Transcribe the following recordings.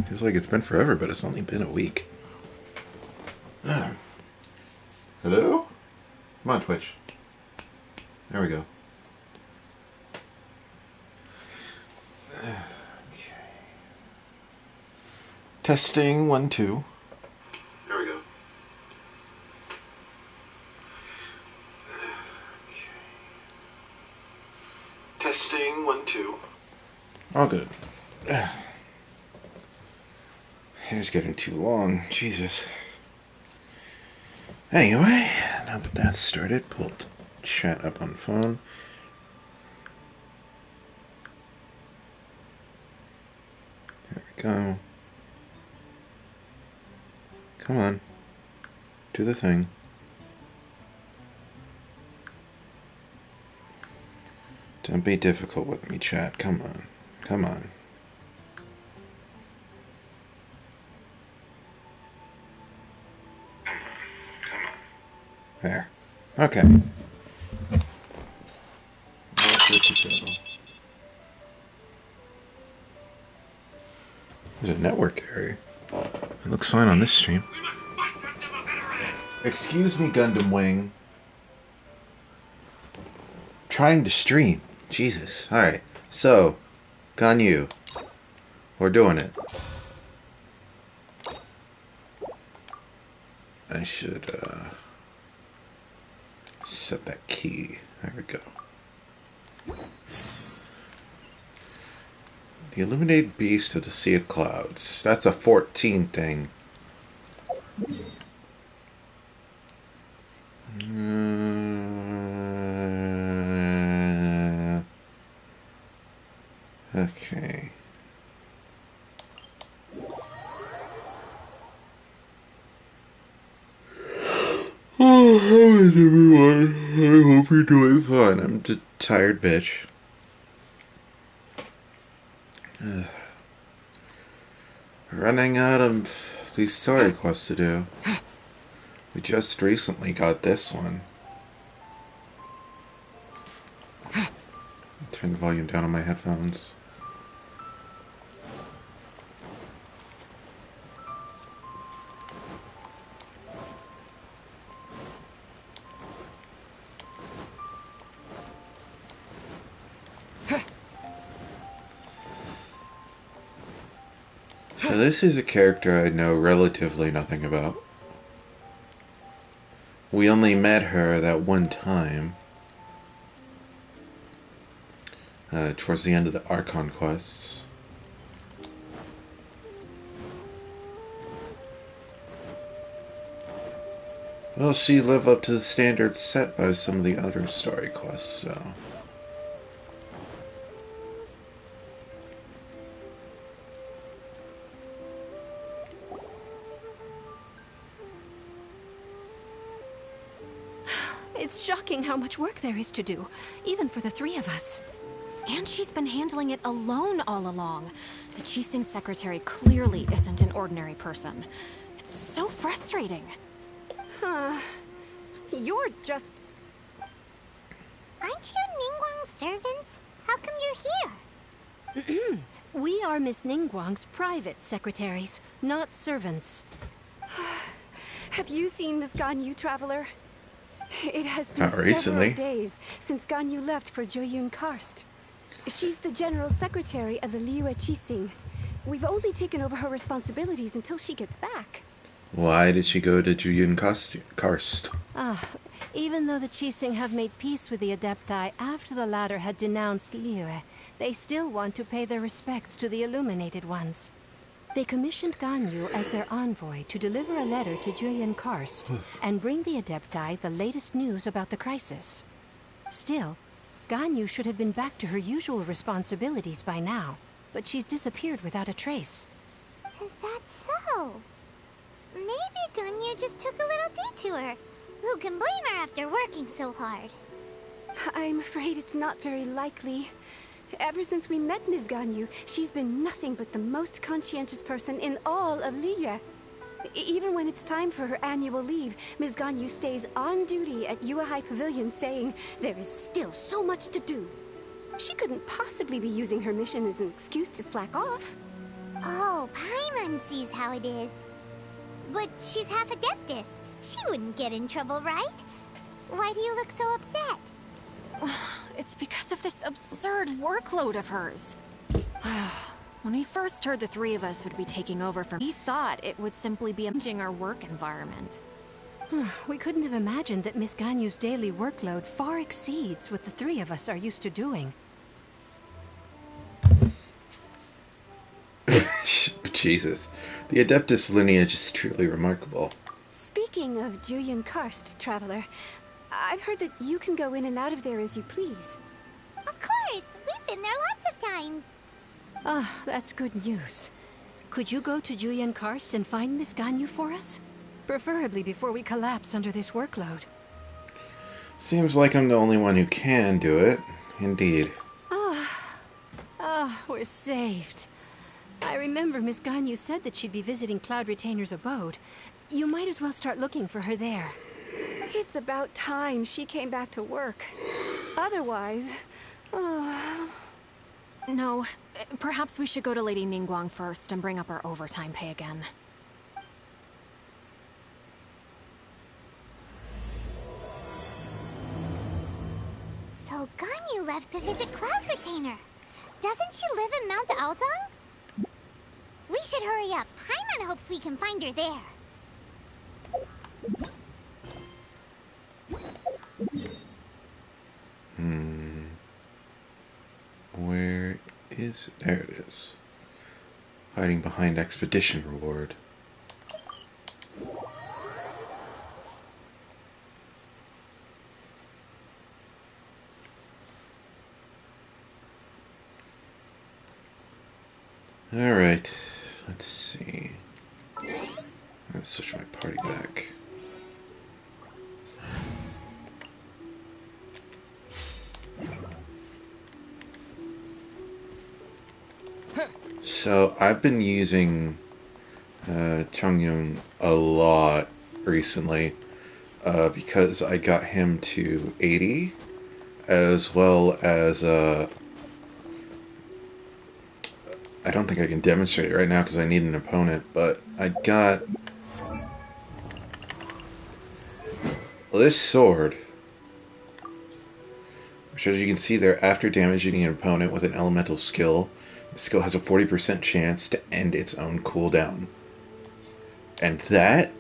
Feels like it's been forever, but it's only been a week. Hello? Come on, Twitch. There we go. Okay. Testing 1, 2. There we go. Okay. Testing 1, 2. All good. It's getting too long. Jesus. Anyway, now that that's started, pull chat up on phone. There we go. Come on. Do the thing. Don't be difficult with me, chat. Come on. Come on. There. Okay. There's a network error. It looks fine on this stream. Excuse me, Gundam Wing. Trying to stream. Jesus. Alright. So, Ganyu. We're doing it. I should, set that key. There we go. The Illuminated Beast of the Sea of Clouds. That's a 14 thing. Okay. Oh, how is everyone? I hope you're doing fine. I'm just a tired bitch. Running out of these story quests to do. We just recently got this one. Turn the volume down on my headphones. So this is a character I know relatively nothing about. We only met her that one time. Towards the end of the Archon Quests. Well, she lived up to the standards set by some of the other story quests, so... It's shocking how much work there is to do, even for the three of us. And she's been handling it alone all along. The Qixing secretary clearly isn't an ordinary person. It's so frustrating. You're just... Aren't you Ningguang's servants? How come you're here? We are Miss Ningguang's private secretaries, not servants. Have you seen Miss Ganyu, Traveler? It has been recently. several days since Ganyu left for Joyun Karst. She's the general secretary of the Liyue Qixing. We've only taken over her responsibilities until she gets back. Why did she go to Joyun Karst? Even though the Qixing have made peace with the Adepti after the latter had denounced Liyue, they still want to pay their respects to the Illuminated Ones. They commissioned Ganyu as their envoy to deliver a letter to Joyun Karst and bring the Adepti the latest news about the crisis. Still, Ganyu should have been back to her usual responsibilities by now, but she's disappeared without a trace. Is that so? Maybe Ganyu just took a little detour. Who can blame her after working so hard? I'm afraid it's not very likely. Ever since we met Ms. Ganyu, she's been nothing but the most conscientious person in all of Liyue. Even when it's time for her annual leave, Ms. Ganyu stays on duty at Yuehai Pavilion saying there is still so much to do. She couldn't possibly be using her mission as an excuse to slack off. Oh, Paimon sees how it is. But she's half Adeptus. She wouldn't get in trouble, right? Why do you look so upset? It's because of this absurd workload of hers. When we first heard the three of us would be taking over from, we thought it would simply be managing our work environment. We couldn't have imagined that Miss Ganyu's daily workload far exceeds what the three of us are used to doing. Jesus. The Adeptus lineage is truly remarkable. Speaking of Julian Karst, Traveler, I've heard that you can go in and out of there as you please. Of course! We've been there lots of times! Ah, that's good news. Could you go to Julian Karst and find Miss Ganyu for us? Preferably before we collapse under this workload. Seems like I'm the only one who can do it. Indeed. We're saved. I remember Miss Ganyu said that she'd be visiting Cloud Retainer's abode. You might as well start looking for her there. It's about time she came back to work. Otherwise... No, perhaps we should go to Lady Ningguang first and bring up our overtime pay again. So Ganyu left to visit Cloud Retainer. Doesn't she live in Mount Aozong? We should hurry up. Paimon hopes we can find her there. Where is... There it is. Hiding behind expedition reward. Alright, let's see. Let's switch my party back. So, I've been using Changyun a lot recently because I got him to 80, as well as I don't think I can demonstrate it right now because I need an opponent, but I got this sword, which, as you can see there, after damaging an opponent with an elemental skill, the skill has a 40% chance to end its own cooldown. And that,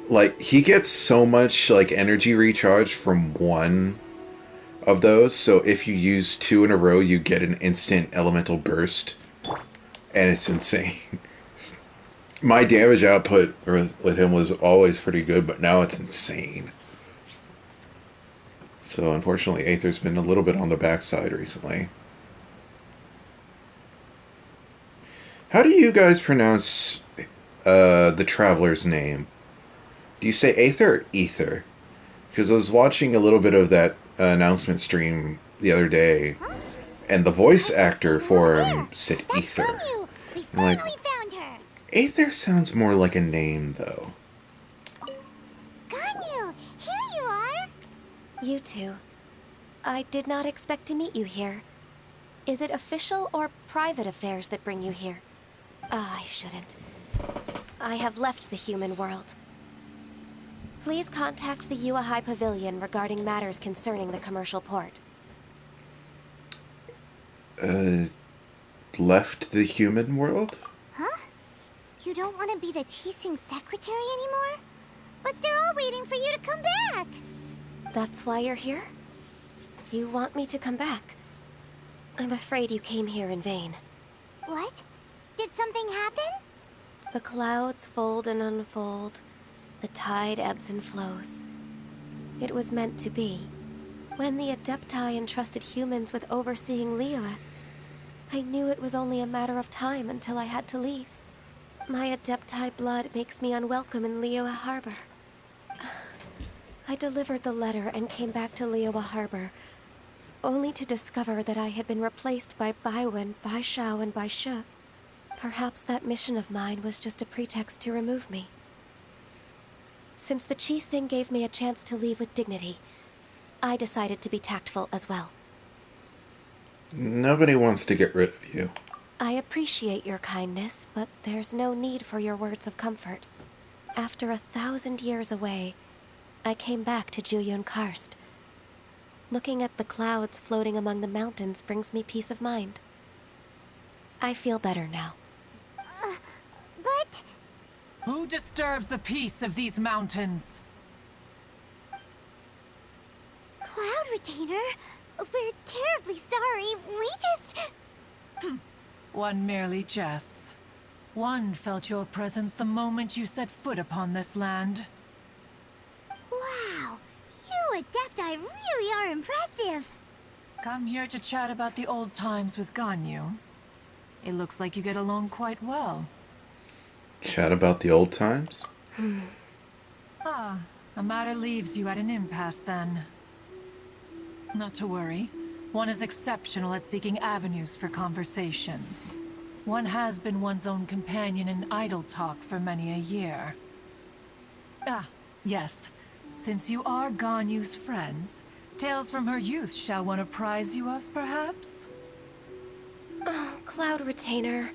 like, he gets so much, like, energy recharge from one of those, so if you use 2 in a row, you get an instant elemental burst. And it's insane. My damage output with him was always pretty good, but now it's insane. So unfortunately, Aether's been a little bit on the backside recently. How do you guys pronounce the Traveler's name? Do you say Aether or Ether? Because I was watching a little bit of that announcement stream the other day, and the voice actor for him said Ether. Ganyu! We finally found her! Aether sounds more like a name, though. Ganyu! Here you are! You two. I did not expect to meet you here. Is it official or private affairs that bring you here? I shouldn't. I have left the human world. Please contact the Yua High Pavilion regarding matters concerning the commercial port. Left the human world? Huh? You don't want to be the Qixing secretary anymore? But they're all waiting for you to come back! That's why you're here? You want me to come back? I'm afraid you came here in vain. What? Did something happen? The clouds fold and unfold. The tide ebbs and flows. It was meant to be. When the Adepti entrusted humans with overseeing Liyue, I knew it was only a matter of time until I had to leave. My Adepti blood makes me unwelcome in Liyue Harbor. I delivered the letter and came back to Liyue Harbor, only to discover that I had been replaced by Baiwen, Baishao, and Baishe. Perhaps that mission of mine was just a pretext to remove me. Since the Qixing gave me a chance to leave with dignity, I decided to be tactful as well. Nobody wants to get rid of you. I appreciate your kindness, but there's no need for your words of comfort. After 1,000 years away, I came back to Jueyun Karst. Looking at the clouds floating among the mountains brings me peace of mind. I feel better now. But... Who disturbs the peace of these mountains? Cloud Retainer, we're terribly sorry. We just... One merely jests. One felt your presence the moment you set foot upon this land. Wow, you Adepti really are impressive. Come here to chat about the old times with Ganyu. It looks like you get along quite well. Chat about the old times? Ah, a matter leaves you at an impasse then. Not to worry. One is exceptional at seeking avenues for conversation. One has been one's own companion in idle talk for many a year. Ah, yes. Since you are Ganyu's friends, tales from her youth shall one apprise you of, perhaps? Oh, Cloud Retainer.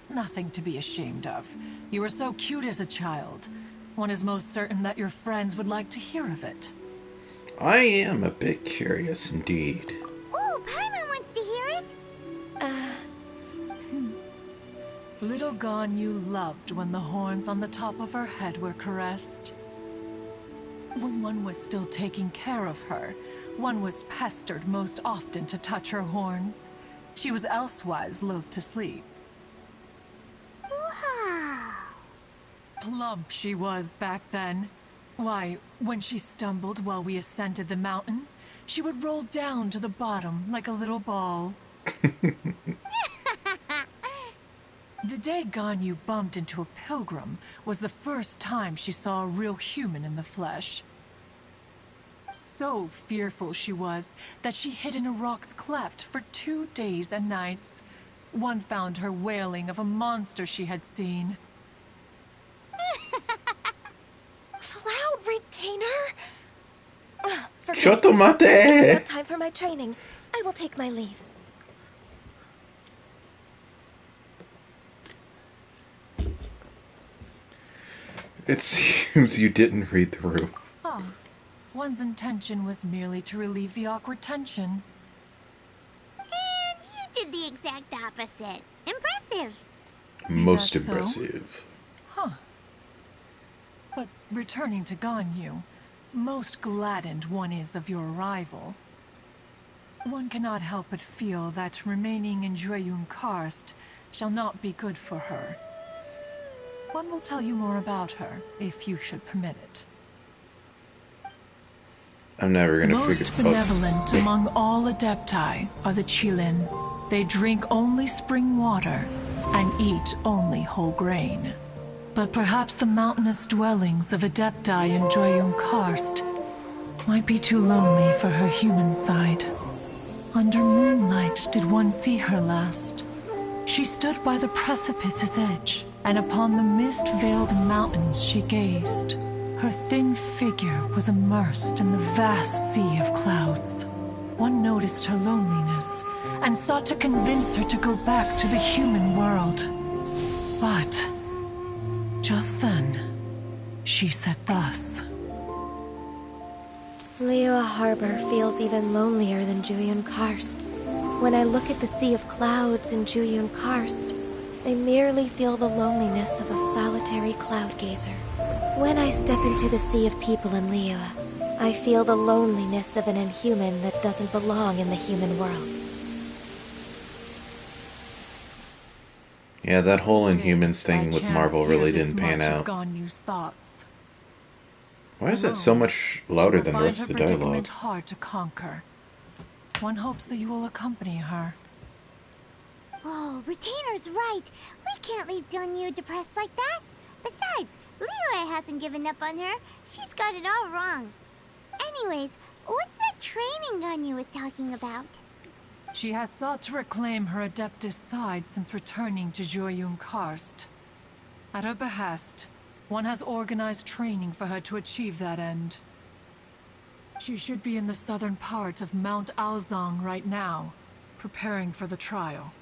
Nothing to be ashamed of. You were so cute as a child. One is most certain that your friends would like to hear of it. I am a bit curious indeed. Oh, Paimon wants to hear it. Little Ganyu loved when the horns on the top of her head were caressed. When one was still taking care of her, one was pestered most often to touch her horns. She was elsewise loath to sleep. Wow. Plump she was back then. Why, when she stumbled while we ascended the mountain, she would roll down to the bottom like a little ball. The day Ganyu bumped into a pilgrim was the first time she saw a real human in the flesh. So fearful she was that she hid in a rock's cleft for 2 days and nights. One found her wailing of a monster she had seen. Cloud Retainer? Forget it. Chotomate! It's not time for my training. I will take my leave. It seems you didn't read the room. Ah, one's intention was merely to relieve the awkward tension. And you did the exact opposite. Impressive. Most that so? impressive. Huh. But returning to Ganyu, most gladdened one is of your arrival. One cannot help but feel that remaining in Jueyun Karst shall not be good for her. One will tell you more about her, if you should permit it. I'm never gonna Most figure benevolent among all Adepti are the Qilin. They drink only spring water and eat only whole grain. But perhaps the mountainous dwellings of Adepti in Jueyun Karst might be too lonely for her human side. Under moonlight did one see her last. She stood by the precipice's edge, and upon the mist-veiled mountains she gazed. Her thin figure was immersed in the vast sea of clouds. One noticed her loneliness, and sought to convince her to go back to the human world. But just then, she said thus. Liyue Harbor feels even lonelier than Jueyun Karst. When I look at the sea of clouds in Jueyun Karst, I merely feel the loneliness of a solitary cloud gazer. When I step into the sea of people in Liyue, I feel the loneliness of an inhuman that doesn't belong in the human world. Yeah, that whole Inhumans thing with Marvel really didn't pan out. Ganyu's thoughts. Why is that so much louder than the rest of the dialogue? Predicament hard to conquer. One hopes that you will accompany her. Oh, Retainer's right. We can't leave Ganyu depressed like that. Besides, Liyue hasn't given up on her. She's got it all wrong. Anyways, what's that training Ganyu was talking about? She has sought to reclaim her Adeptus side since returning to Jueyun Karst. At her behest, one has organized training for her to achieve that end. She should be in the southern part of Mount Aozang right now, preparing for the trial.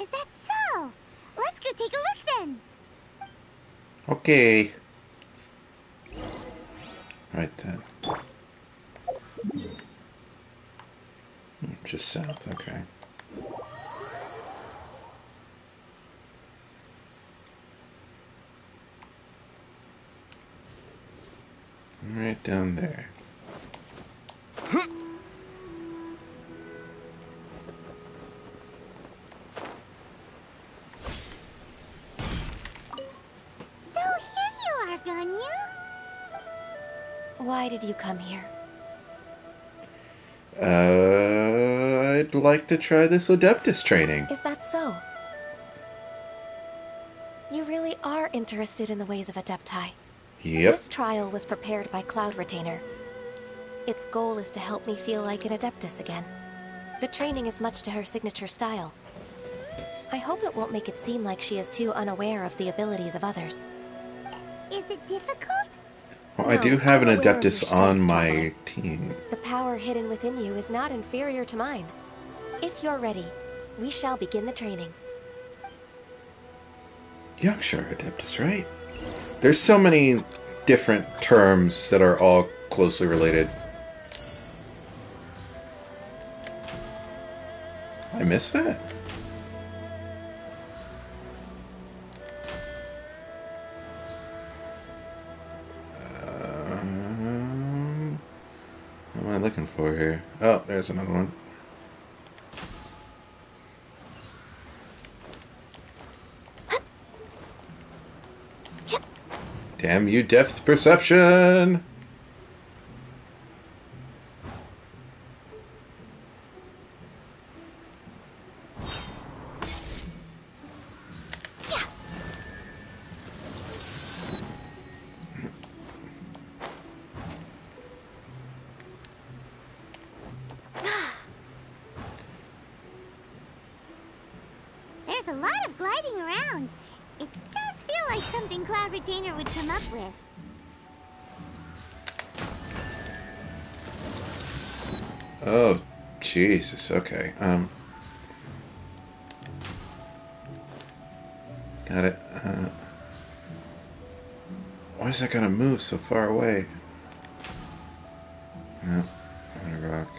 Is that so? Let's go take a look then. Okay. Right then. Just south, okay. Right down there. So here you are, Ganyu. Why did you come here? I'd like to try this Adeptus training. Is that so? You really are interested in the ways of Adepti. Yep. This trial was prepared by Cloud Retainer. Its goal is to help me feel like an Adeptus again. The training is much to her signature style. I hope it won't make it seem like she is too unaware of the abilities of others. Is it difficult? Well, I No, do have I'm an aware of your Adeptus on strength, my Traveler. team. The power hidden within you is not inferior to mine. If you're ready, we shall begin the training. Yeah, sure, Adeptus, right? There's so many different terms that are all closely related. I missed that? What am I looking for here? Oh, there's another one. Damn you, depth perception! There's a lot of gliding around. It does feel like something Cloud Retainer would come up with. Oh, Jesus, okay. Got it. Why is that gonna move so far away? No, I'm gonna rock.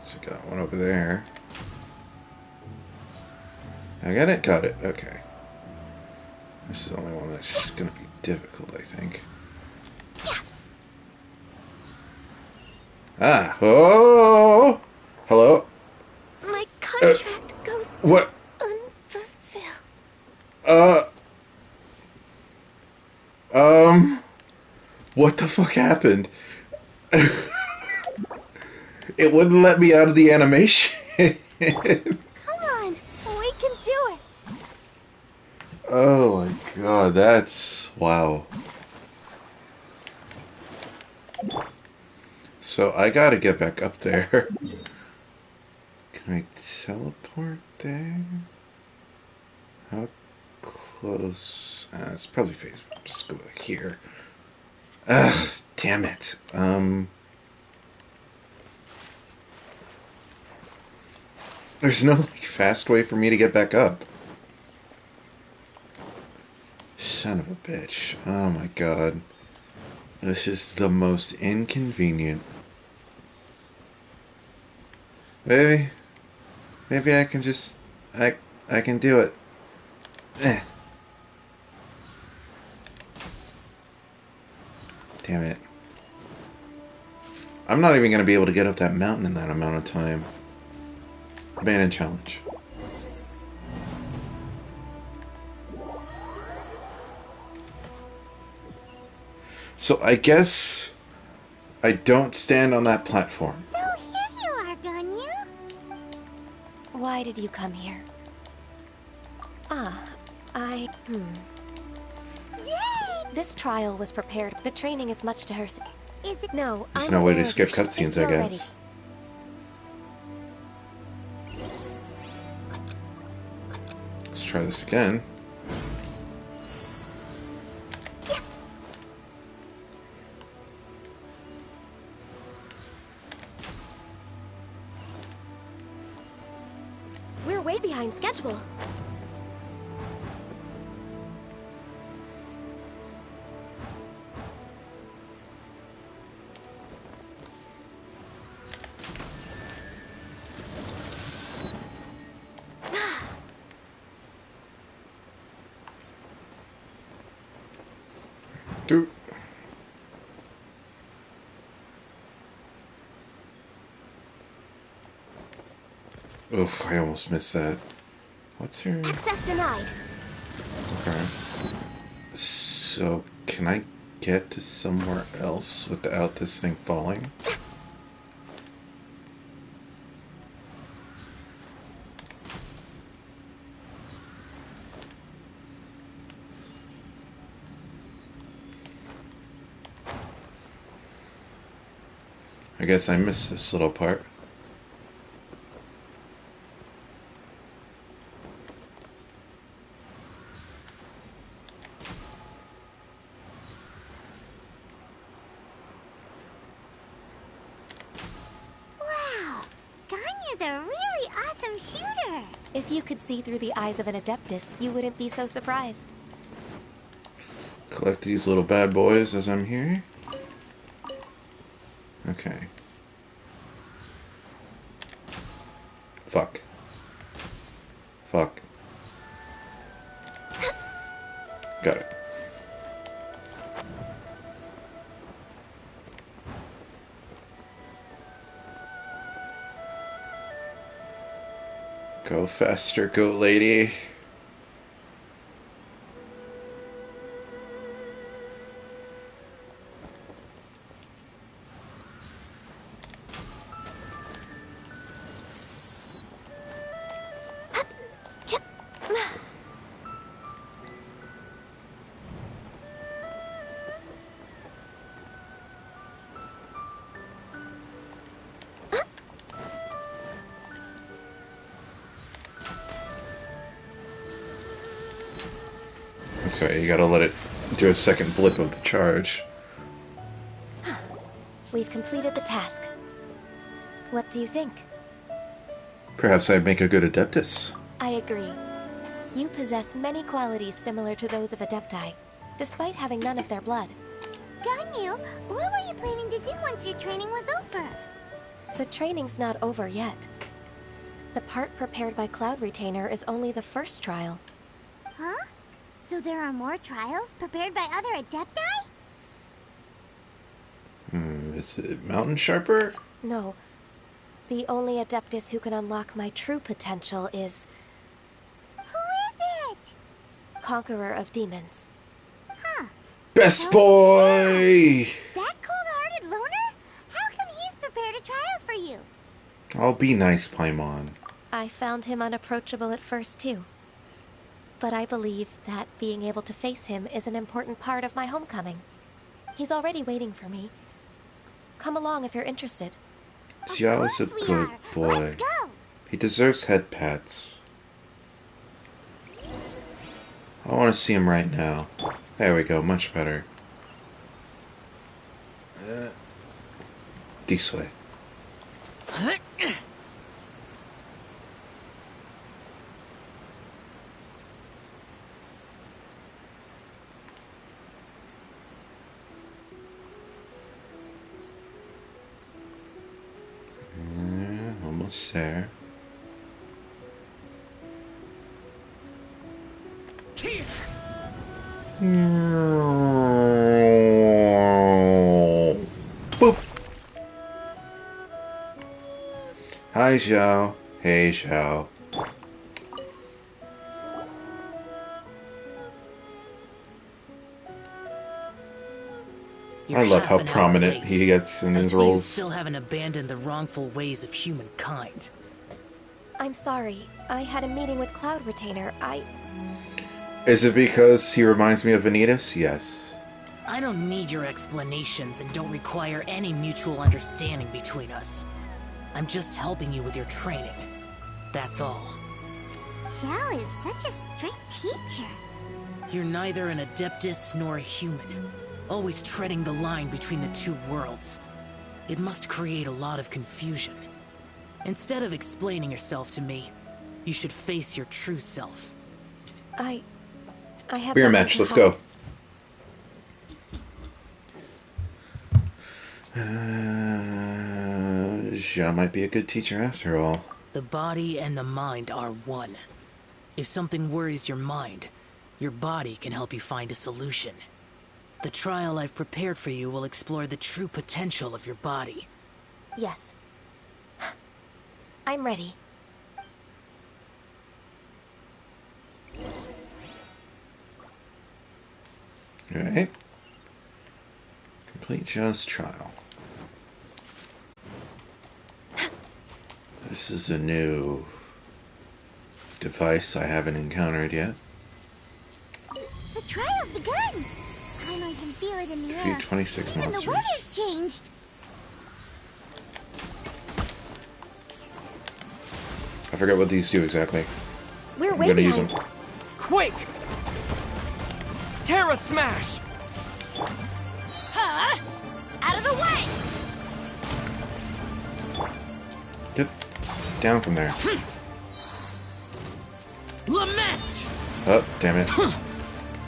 So got one over there. I got it? Got it, okay. This is the only one that's just gonna be difficult, I think. Ah, oh! Hello? My contract goes What? unfulfilled. What the fuck happened? It wouldn't let me out of the animation. Come on, we can do it. Oh my god, that's... wow. So I gotta get back up there. Can I teleport there? How close? It's probably phase. Just go here. Ugh, damn it. There's no like fast way for me to get back up. Son of a bitch. Oh my god. This is the most inconvenient. Maybe I can just... I can do it. Eh. Damn it. I'm not even going to be able to get up that mountain in that amount of time. Abandon challenge. So I guess I don't stand on that platform. So here you are, Ganyu. Why did you come here? Yay! This trial was prepared. The training is much to her. Is it? No, There's I'm no way aware to of skip your cutscenes, if I you're guess. ready. Let's try this again. way behind schedule. Dude. Oof, I almost missed that. What's her... Access denied. Okay. So, can I get to somewhere else without this thing falling? I guess I missed this little part. Wow! Ganyu's a really awesome shooter! If you could see through the eyes of an Adeptus, you wouldn't be so surprised. Collect these little bad boys as I'm here. Okay. Fuck. Fuck. Got it. Go faster, goat lady. That's right, you gotta let it do a second blip of the charge. We've completed the task. What do you think? Perhaps I'd make a good Adeptus. I agree. You possess many qualities similar to those of Adepti, despite having none of their blood. Ganyu, what were you planning to do once your training was over? The training's not over yet. The part prepared by Cloud Retainer is only the first trial. Huh? So there are more trials prepared by other Adepti? Is it Mountain Sharper? No. The only Adeptus who can unlock my true potential is... Who is it? Conqueror of Demons. Huh. Best boy! That cold-hearted loner? How come he's prepared a trial for you? I'll be nice, Paimon. I found him unapproachable at first, too. But I believe that being able to face him is an important part of my homecoming. He's already waiting for me. Come along if you're interested. Xiao's a good boy. Let's go. He deserves head pats. I want to see him right now. There we go, much better. This way. Almost there. Boop. Hi, Xiao. Hey, Xiao. I love how prominent he gets in his roles. You still haven't abandoned the wrongful ways of humankind. I'm sorry. I had a meeting with Cloud Retainer. Is it because he reminds me of Vanitas? Yes. I don't need your explanations and don't require any mutual understanding between us. I'm just helping you with your training. That's all. Xiao is such a strict teacher. You're neither an Adeptus nor a human. Always treading the line between the two worlds. It must create a lot of confusion. Instead of explaining yourself to me, You should face your true self. I have Beer nothing match, to let's hide. go. Xia might be a good teacher after all. The body and the mind are one. If something worries your mind, your body can help you find a solution. The trial I've prepared for you will explore the true potential of your body. Yes. I'm ready. Alright. Complete Xia's trial. This is a new device I haven't encountered yet. The trial's begun! I know you can feel it in the air. Defeat 26 Even monsters. the weather's changed! I forget what these do exactly. We're I'm way gonna use behind. them. Quake! Terra Smash! Huh? Out of the way! Get down from there. Lament! Oh, damn it.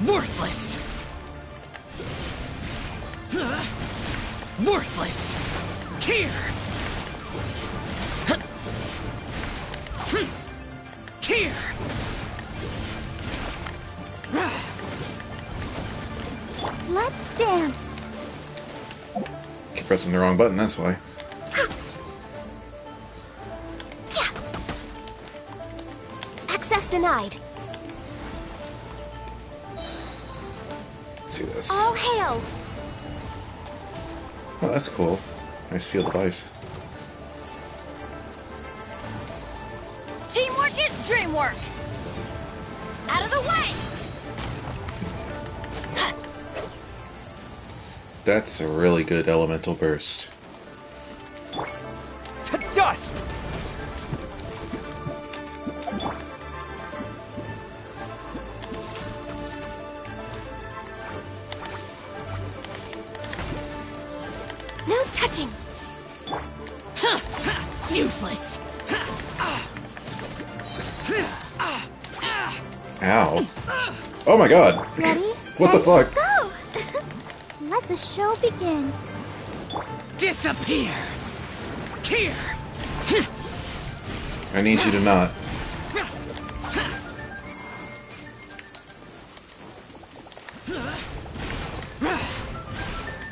Worthless! Worthless! Here! Here! Let's dance! Keep pressing the wrong button, that's why. Access denied. Let's do this. All hail. Oh, that's cool. Nice field of ice. Teamwork is dreamwork! Out of the way! That's a really good elemental burst. To dust! No touching. Useless! Ow. Oh my god. Ready, What the set, fuck? go! Let the show begin. Disappear! Here! I need you to not.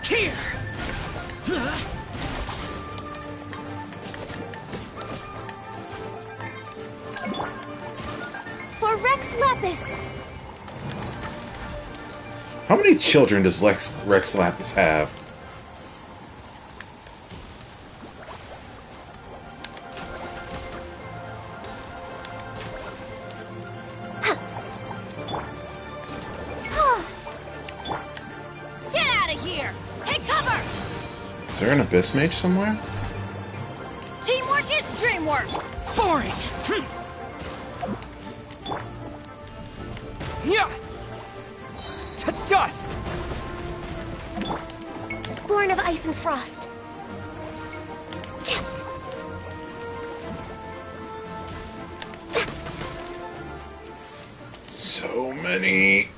Here! For Rex Lapis. How many children does Rex Lapis have? Get out of here! Take cover! Is there an Abyss Mage somewhere? Teamwork is dreamwork! Boring! Yeah! To dust! Born of ice and frost. So many.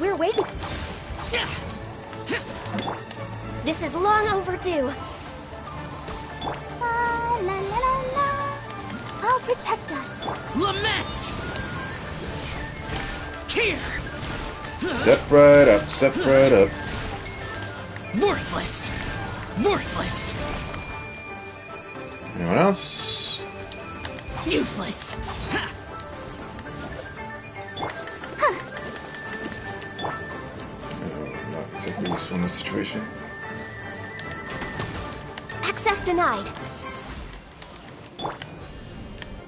We're waiting. This is long overdue. La la la la la. I'll protect us. Lament! Here! Step right up, step right up. Worthless! Worthless! Anyone else? Useless! Oh, not exactly useful in this situation. Access denied.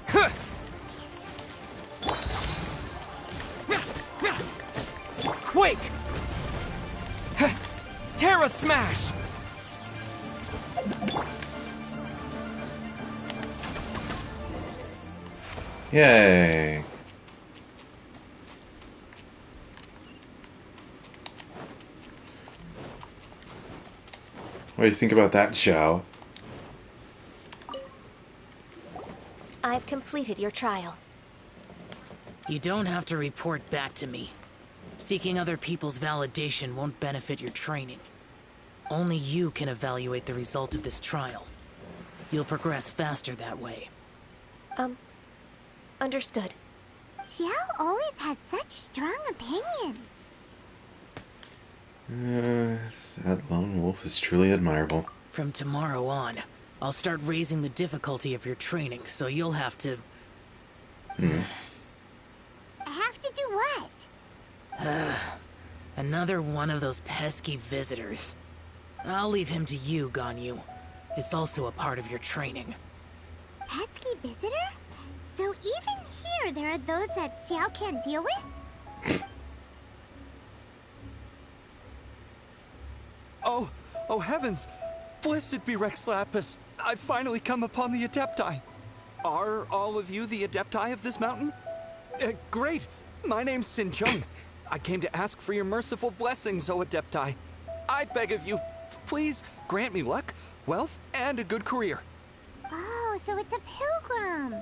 Huh. Quake! Huh. Terra Smash! Yay. What do you think about that, Zhao? I've completed your trial. You don't have to report back to me. Seeking other people's validation won't benefit your training. Only you can evaluate the result of this trial. You'll progress faster that way. Understood. Xiao always has such strong opinions. That lone wolf is truly admirable. From tomorrow on, I'll start raising the difficulty of your training, so you'll have to... I have to do what? Another one of those pesky visitors. I'll leave him to you, Ganyu. It's also a part of your training. Pesky visitor? So even here there are those that Xiao can't deal with? Oh heavens! Blessed be Rex Lapis! I've finally come upon the Adepti. Are all of you the Adepti of this mountain? Great! My name's Sin Chung. I came to ask for your merciful blessings, O Adepti. I beg of you, please grant me luck, wealth, and a good career. Oh, so it's a pilgrim.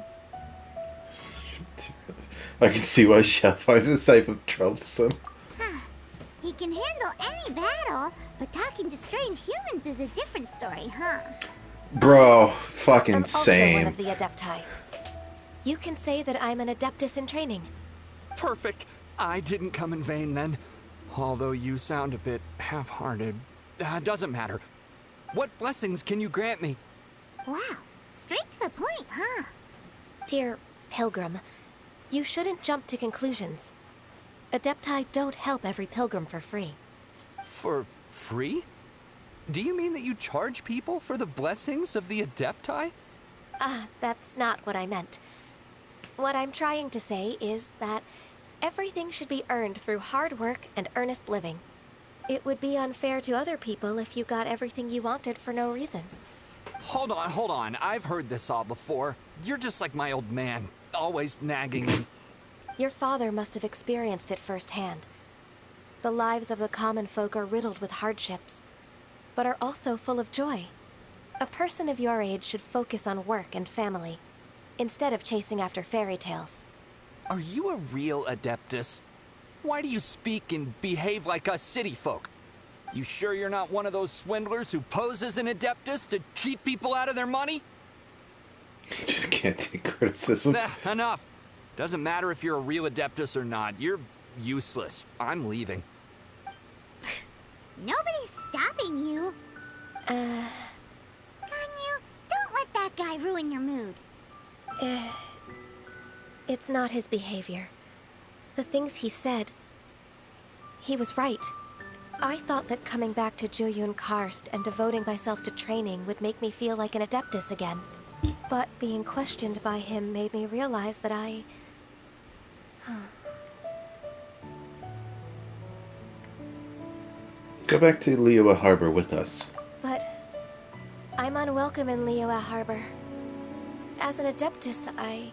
I can see why Zhao finds this type of troublesome. He can handle any battle, but talking to strange humans is a different story, huh? Bro, fucking I'm also one same. of the Adepti. You can say that I'm an Adeptus in training. Perfect. I didn't come in vain then. Although you sound a bit half-hearted. Doesn't matter. What blessings can you grant me? Wow, straight to the point, huh? Dear Pilgrim, you shouldn't jump to conclusions. Adepti don't help every pilgrim for free. For free? Do you mean that you charge people for the blessings of the Adepti? That's not what I meant. What I'm trying to say is that everything should be earned through hard work and earnest living. It would be unfair to other people if you got everything you wanted for no reason. Hold on. I've heard this all before. You're just like my old man, always nagging me. Your father must have experienced it firsthand. The lives of the common folk are riddled with hardships, but are also full of joy. A person of your age should focus on work and family, instead of chasing after fairy tales. Are you a real Adeptus? Why do you speak and behave like us city folk? You sure you're not one of those swindlers who pose as an Adeptus to cheat people out of their money? Just can't take criticism. Nah, enough. Doesn't matter if you're a real Adeptus or not. You're useless. I'm leaving. Nobody's stopping you. Ganyu, don't let that guy ruin your mood. It's not his behavior. The things he said... He was right. I thought that coming back to Jueyun Karst and devoting myself to training would make me feel like an Adeptus again. But being questioned by him made me realize that I... Go back to Liyue Harbor with us. But... I'm unwelcome in Liyue Harbor. As an Adeptus, I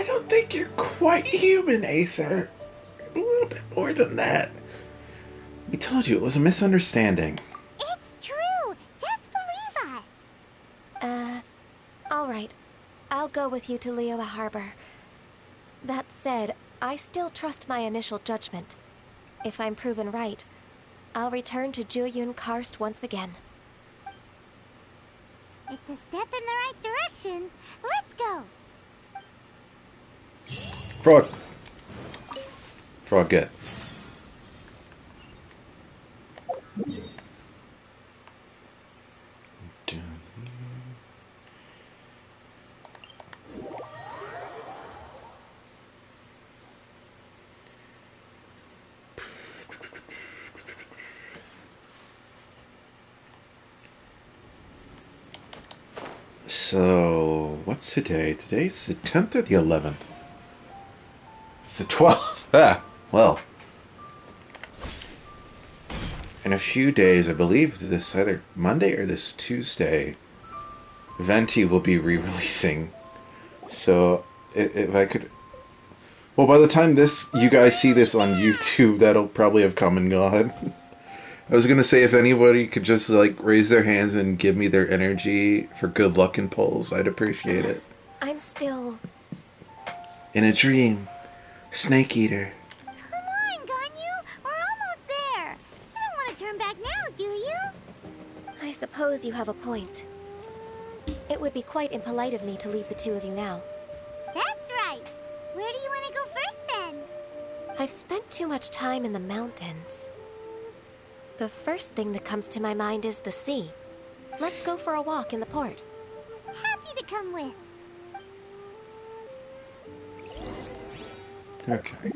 don't think you're quite human, Aether. A little bit more than that. We told you it was a misunderstanding. It's true. Just believe us. Alright. I'll go with you to Liyue Harbor. That said, I still trust my initial judgment. If I'm proven right, I'll return to Jueyun Karst once again. It's a step in the right direction. Let's go. Frog. Frog, get. So, what's today? Today's the 10th or the 11th? It's the 12th. Ah, well. In a few days, I believe this either Monday or this Tuesday, Venti will be re-releasing. So, if I could Well, by the time you guys see this on YouTube, that'll probably have come and gone. I was gonna say if anybody could just like raise their hands and give me their energy for good luck and pulls, I'd appreciate it. I'm still... In a dream, Snake Eater. Come on, Ganyu! We're almost there! You don't want to turn back now, do you? I suppose you have a point. It would be quite impolite of me to leave the two of you now. That's right! Where do you want to go first, then? I've spent too much time in the mountains. The first thing that comes to my mind is the sea. Let's go for a walk in the port. Happy to come with. Okay.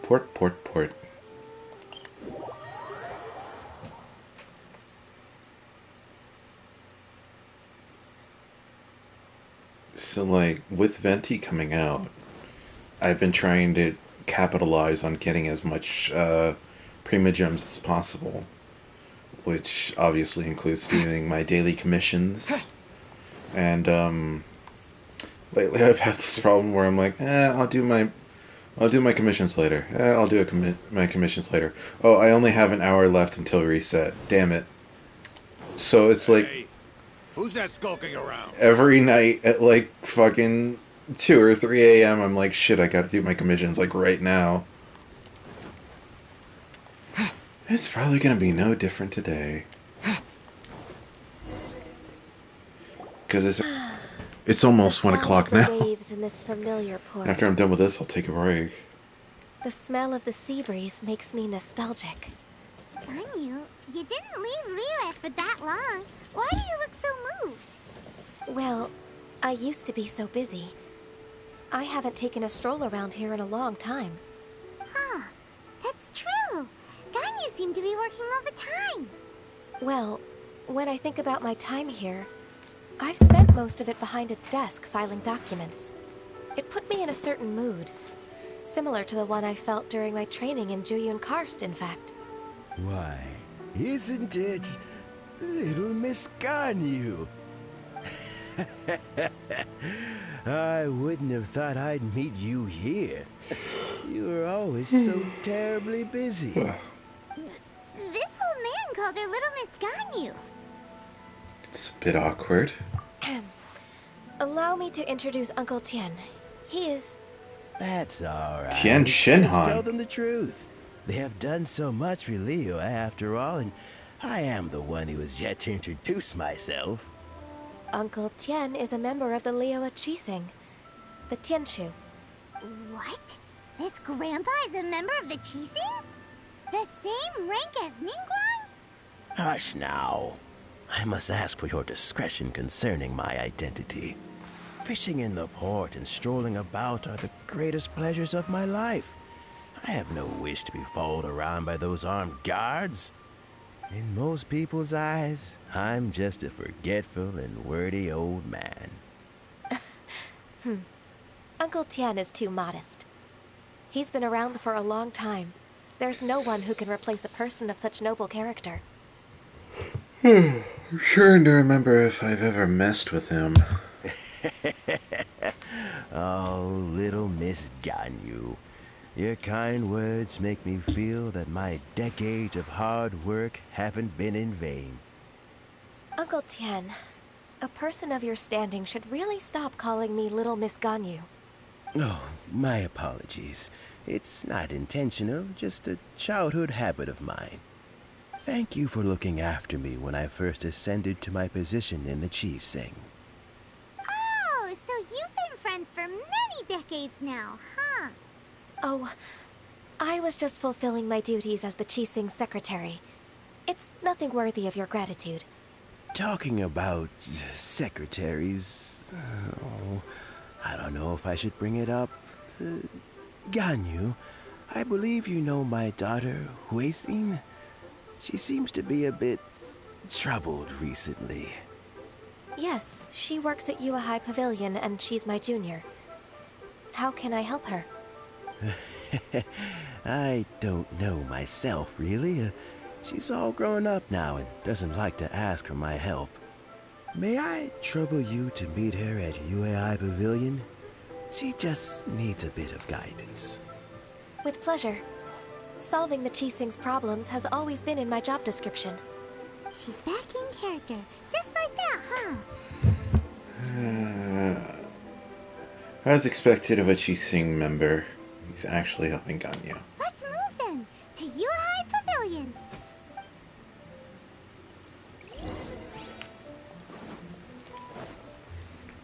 Port. So, like, with Venti coming out, I've been trying to capitalize on getting as much Prima Gems as possible, which obviously includes stealing my daily commissions. And lately I've had this problem where I'm like, I'll do my commissions later. I'll do my commissions later. Oh, I only have an hour left until reset. Damn it. So it's like, Hey, who's that skulking around? every night at like fucking 2 or 3 a.m. I'm like, shit, I gotta do my commissions like right now. It's probably gonna be no different today. Because it's almost 1 o'clock now. Waves in this familiar port. After I'm done with this, I'll take a break. The smell of the sea breeze makes me nostalgic. Ganyu, you didn't leave Liyue for that long. Why do you look so moved? Well, I used to be so busy. I haven't taken a stroll around here in a long time. Huh, that's true. Ganyu seemed to be working all the time. Well, when I think about my time here, I've spent most of it behind a desk filing documents. It put me in a certain mood, similar to the one I felt during my training in Juyun Karst, in fact. Why, isn't it little Miss Ganyu? I wouldn't have thought I'd meet you here. You were always so terribly busy. This old man called her Little Miss Ganyu. It's a bit awkward. Allow me to introduce Uncle Tien. He is... That's all right. Tien Shinhan. Tell them the truth. They have done so much for Liyue after all, and I am the one who has yet to introduce myself. Uncle Tien is a member of the Liyue Qixing, the Tianshu. What? This grandpa is a member of the Qixing? The same rank as Ningguang? Hush now. I must ask for your discretion concerning my identity. Fishing in the port and strolling about are the greatest pleasures of my life. I have no wish to be followed around by those armed guards. In most people's eyes, I'm just a forgetful and wordy old man. Uncle Tien is too modest. He's been around for a long time. There's no one who can replace a person of such noble character. I'm trying to remember if I've ever messed with him. Oh, little Miss Ganyu. Your kind words make me feel that my decades of hard work haven't been in vain. Uncle Tien, a person of your standing should really stop calling me Little Miss Ganyu. Oh, my apologies. It's not intentional, just a childhood habit of mine. Thank you for looking after me when I first ascended to my position in the Qixing. Oh, so you've been friends for many decades now, huh? Oh, I was just fulfilling my duties as the Qixing secretary. It's nothing worthy of your gratitude. Talking about secretaries... Oh, I don't know if I should bring it up. Ganyu, I believe you know my daughter, Huixin. She seems to be a bit troubled recently. Yes, she works at Yua High Pavilion and she's my junior. How can I help her? I don't know myself, really. She's all grown up now and doesn't like to ask for my help. May I trouble you to meet her at UAI Pavilion? She just needs a bit of guidance. With pleasure. Solving the Qixing's problems has always been in my job description. She's back in character, just like that, huh? As expected of a Qixing member, he's actually helping Ganyu. Let's move then, to Yuhai Pavilion.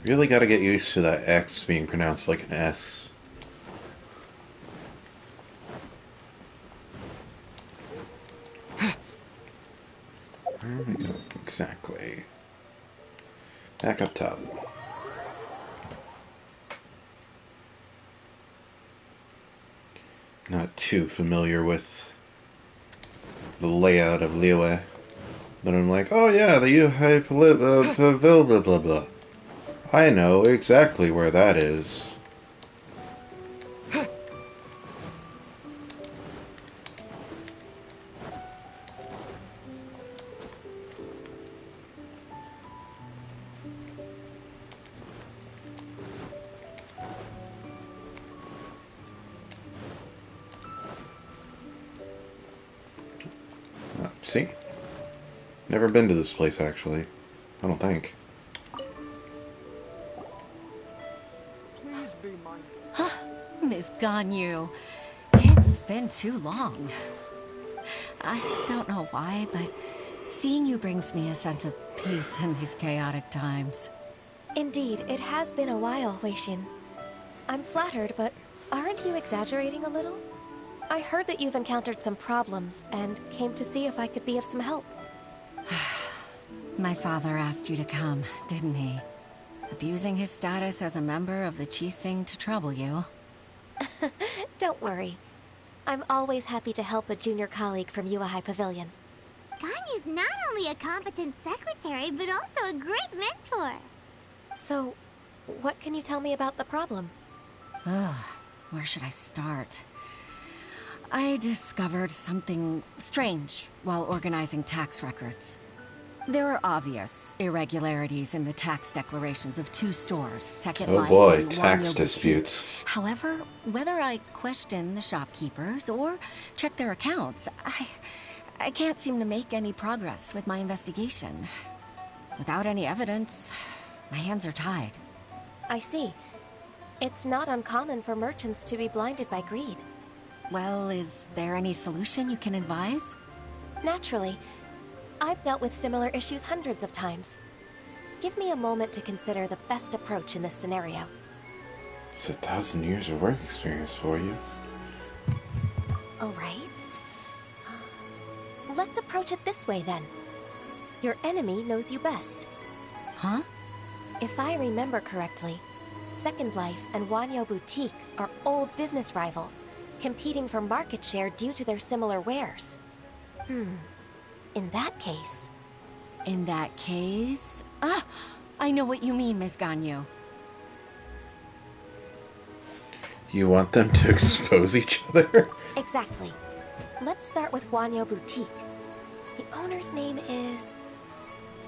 Really gotta get used to that X being pronounced like an S. Where are we going exactly? Back up top. Not too familiar with the layout of Liyue, but I'm like, oh yeah, the Yuhai Pavilion, blah blah blah. I know exactly where that is. See? Never been to this place, actually. I don't think. Please be my... Miss Ganyu, it's been too long. I don't know why, but seeing you brings me a sense of peace in these chaotic times. Indeed, it has been a while, Weishin. I'm flattered, but aren't you exaggerating a little? I heard that you've encountered some problems and came to see if I could be of some help. My father asked you to come, didn't he? Abusing his status as a member of the Qixing to trouble you. Don't worry. I'm always happy to help a junior colleague from Yuhai Pavilion. Ganyu's not only a competent secretary, but also a great mentor. So, what can you tell me about the problem? Ugh, where should I start? I discovered something strange while organizing tax records. There are obvious irregularities in the tax declarations of 2 stores, Second Life Oh boy, and tax Wanyo disputes. Boutique. However, whether I question the shopkeepers or check their accounts, I can't seem to make any progress with my investigation. Without any evidence, my hands are tied. I see. It's not uncommon for merchants to be blinded by greed. Well, is there any solution you can advise? Naturally. I've dealt with similar issues hundreds of times. Give me a moment to consider the best approach in this scenario. It's 1,000 years of work experience for you. All right. Let's approach it this way, then. Your enemy knows you best. Huh? If I remember correctly, Second Life and Wanyo Boutique are old business rivals, competing for market share due to their similar wares. In that case... In that case... Ah! I know what you mean, Miss Ganyu. You want them to expose each other? Exactly. Let's start with Wanyo Boutique. The owner's name is...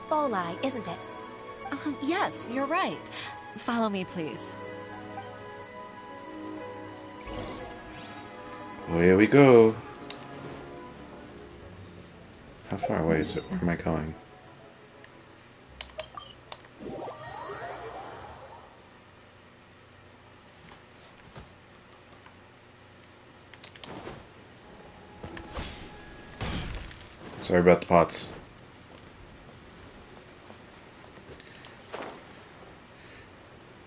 Bolai, isn't it? Yes, you're right. Follow me, please. Well, here we go. How far away is it? Where am I going? Sorry about the pots.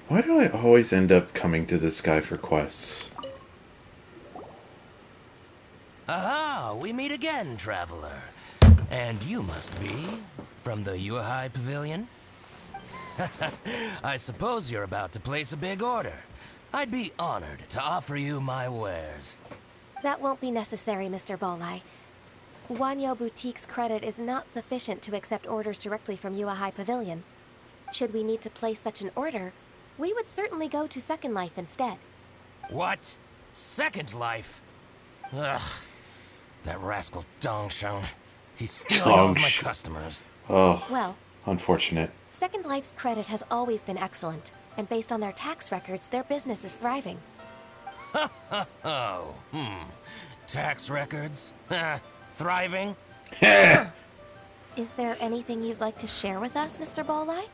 Why do I always end up coming to this guy for quests? Aha! We meet again, traveler. And you must be from the Yuhai Pavilion? I suppose you're about to place a big order. I'd be honored to offer you my wares. That won't be necessary, Mr. Bolai. Wanyo Boutique's credit is not sufficient to accept orders directly from Yuhai Pavilion. Should we need to place such an order, we would certainly go to Second Life instead. What? Second Life? Ugh. That rascal Dongsheng. He's stealing all of my customers. Oh. Well, Unfortunate. Second Life's credit has always been excellent, and based on their tax records, their business is thriving. Oh, tax records? Thriving? Is there anything you'd like to share with us, Mr. Balleye?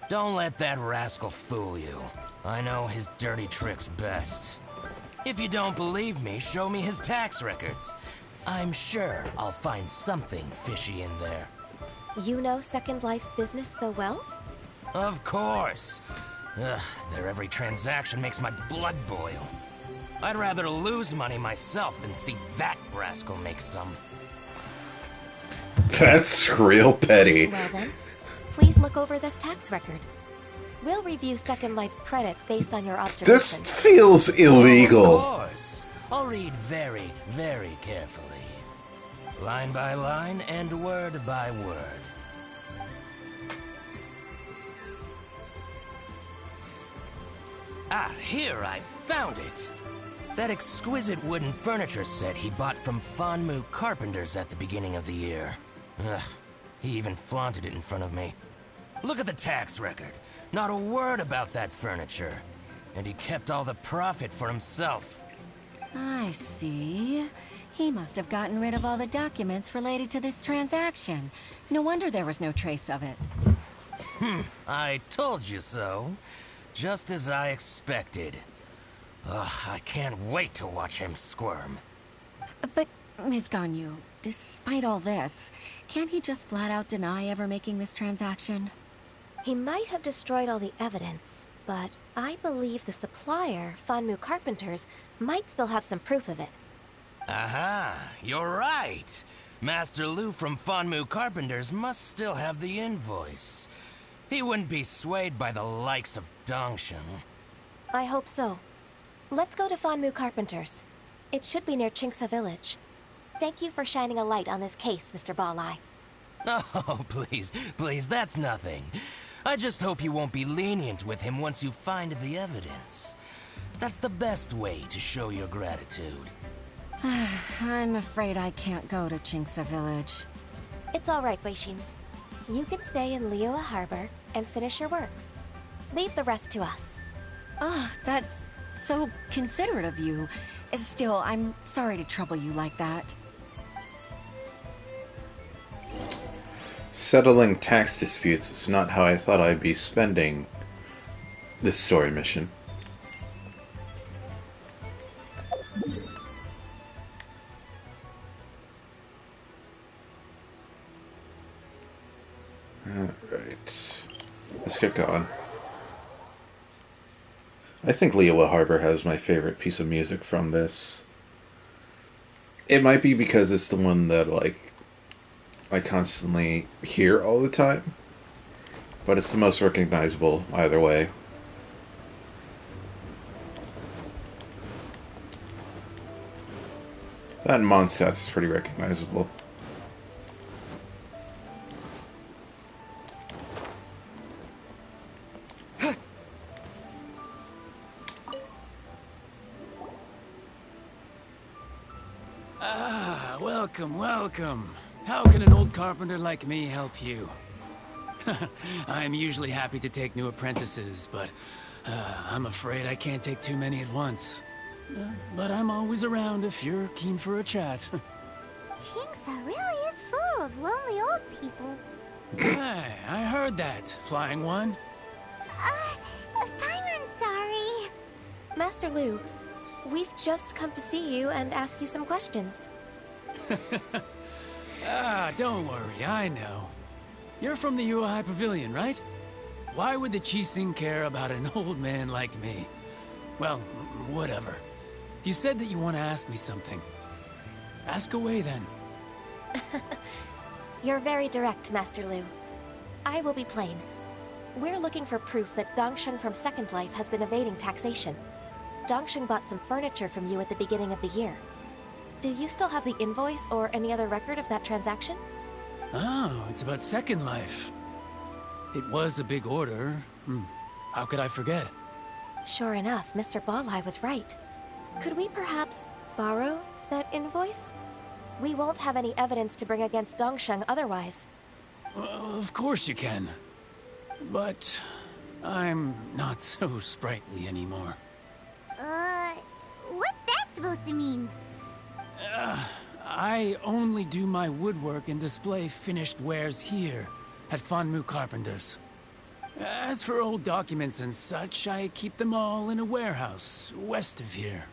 Don't let that rascal fool you. I know his dirty tricks best. If you don't believe me, show me his tax records. I'm sure I'll find something fishy in there. You know Second Life's business so well? Of course. Ugh, their every transaction makes my blood boil. I'd rather lose money myself than see that rascal make some. That's real petty. Well then, please look over this tax record. We'll review Second Life's credit based on your This observations. feels illegal. Of course. I'll read very, very carefully. Line by line and word by word. Ah, here, I found it. That exquisite wooden furniture set he bought from Fanmu Carpenters at the beginning of the year. Ugh, he even flaunted it in front of me. Look at the tax record. Not a word about that furniture. And he kept all the profit for himself. I see. He must have gotten rid of all the documents related to this transaction. No wonder there was no trace of it. I told you so. Just as I expected. Ugh, I can't wait to watch him squirm. But, Ms. Ganyu, despite all this, can't he just flat out deny ever making this transaction? He might have destroyed all the evidence, but I believe the supplier, Fanmu Carpenters, might still have some proof of it. Aha, you're right. Master Lu from Fanmu Carpenters must still have the invoice. He wouldn't be swayed by the likes of Dongshin. I hope so. Let's go to Fanmu Carpenters. It should be near Chinksa Village. Thank you for shining a light on this case, Mr. Balleye. Oh, please, that's nothing. I just hope you won't be lenient with him once you find the evidence. That's the best way to show your gratitude. I'm afraid I can't go to Chinksa Village. It's all right, Weishin. You can stay in Liyue Harbor and finish your work. Leave the rest to us. That's so considerate of you. Still, I'm sorry to trouble you like that. Settling tax disputes is not how I thought I'd be spending this story mission. Alright. Let's get going. I think Liyue Harbor has my favorite piece of music from this. It might be because it's the one that, like, I constantly hear all the time, but it's the most recognizable either way. That and Mondstadt is pretty recognizable. Welcome, welcome. How can an old carpenter like me help you? I'm usually happy to take new apprentices, but I'm afraid I can't take too many at once. But I'm always around if you're keen for a chat. Chinksa really is full of lonely old people. Hey, I heard that, Flying One. Paimon's sorry. Master Lu, we've just come to see you and ask you some questions. Don't worry, I know. You're from the Yuehai Pavilion, right? Why would the Qixing care about an old man like me? Well, whatever. You said that you want to ask me something. Ask away, then. You're very direct, Master Lu. I will be plain. We're looking for proof that Dongshin from Second Life has been evading taxation. Dongshin bought some furniture from you at the beginning of the year. Do you still have the invoice or any other record of that transaction? Oh, it's about Second Life. It was a big order. How could I forget? Sure enough, Mr. Balleye was right. Could we perhaps borrow that invoice? We won't have any evidence to bring against Dongshin otherwise. Of course you can. But I'm not so sprightly anymore. What's that supposed to mean? I only do my woodwork and display finished wares here at Fanmu Carpenter's. As for old documents and such, I keep them all in a warehouse west of here.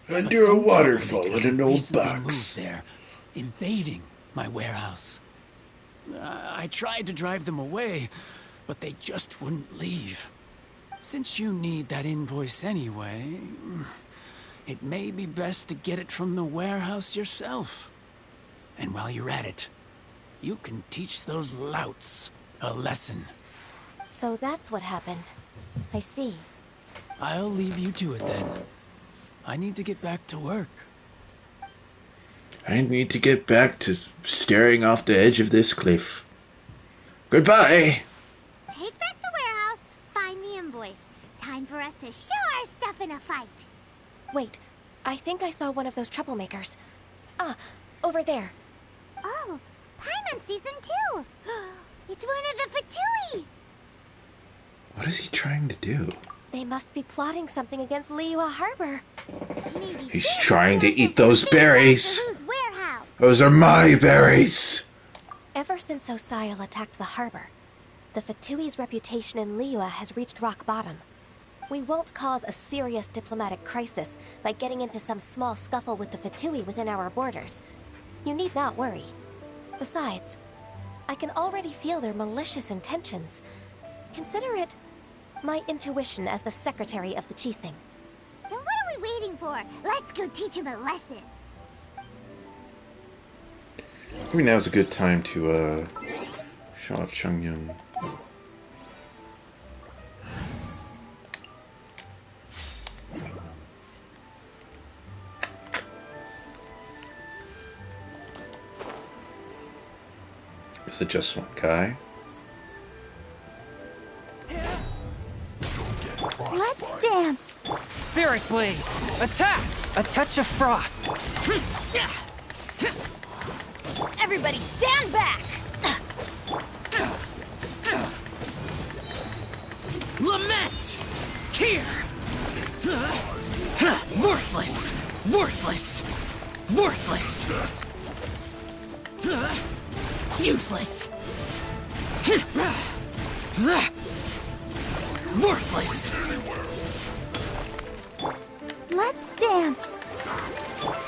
Under a waterfall in an old recently box. moved there, invading my warehouse. I tried to drive them away, but they just wouldn't leave. Since you need that invoice anyway, it may be best to get it from the warehouse yourself. And while you're at it, you can teach those louts a lesson. So that's what happened. I see. I'll leave you to it then. I need to get back to work. I need to get back to staring off the edge of this cliff. Goodbye! Take back the warehouse, find the invoice. Time for us to show our stuff in a fight. Wait, I think I saw one of those troublemakers. Ah, over there. Oh, Paimon Season 2! It's one of the Fatui! What is he trying to do? They must be plotting something against Liyue Harbor. He's trying to eat those berries. Warehouse. Those are my berries. Ever since Osial attacked the harbor, the Fatui's reputation in Liyue has reached rock bottom. We won't cause a serious diplomatic crisis by getting into some small scuffle with the Fatui within our borders. You need not worry. Besides, I can already feel their malicious intentions. Consider it my intuition as the secretary of the Qixing. Then what are we waiting for? Let's go teach him a lesson. Maybe now's a good time to show off Chungyun. Is it just one guy? Let's dance! Spirit Blade! Attack! A touch of frost! Everybody stand back! Lament! Here! Worthless! Worthless! Worthless! Useless! Worthless! Let's dance!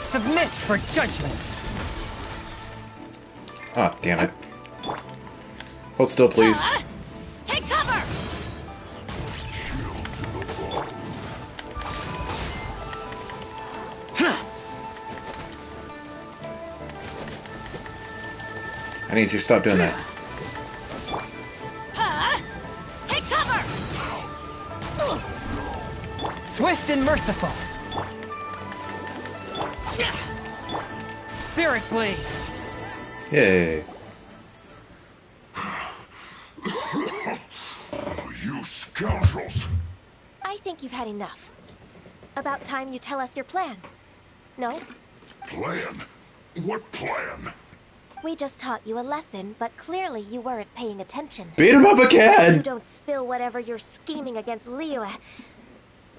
Submit for judgment! Ah, damn it. Hold still, please. Take cover! I need you to stop doing that. Take cover! Swift and merciful! Spirit Blade! Yay. You scoundrels! I think you've had enough. About time you tell us your plan. No? Plan? What plan? We just taught you a lesson, but clearly you weren't paying attention. Beat him up If again! you don't spill whatever you're scheming against Liyue,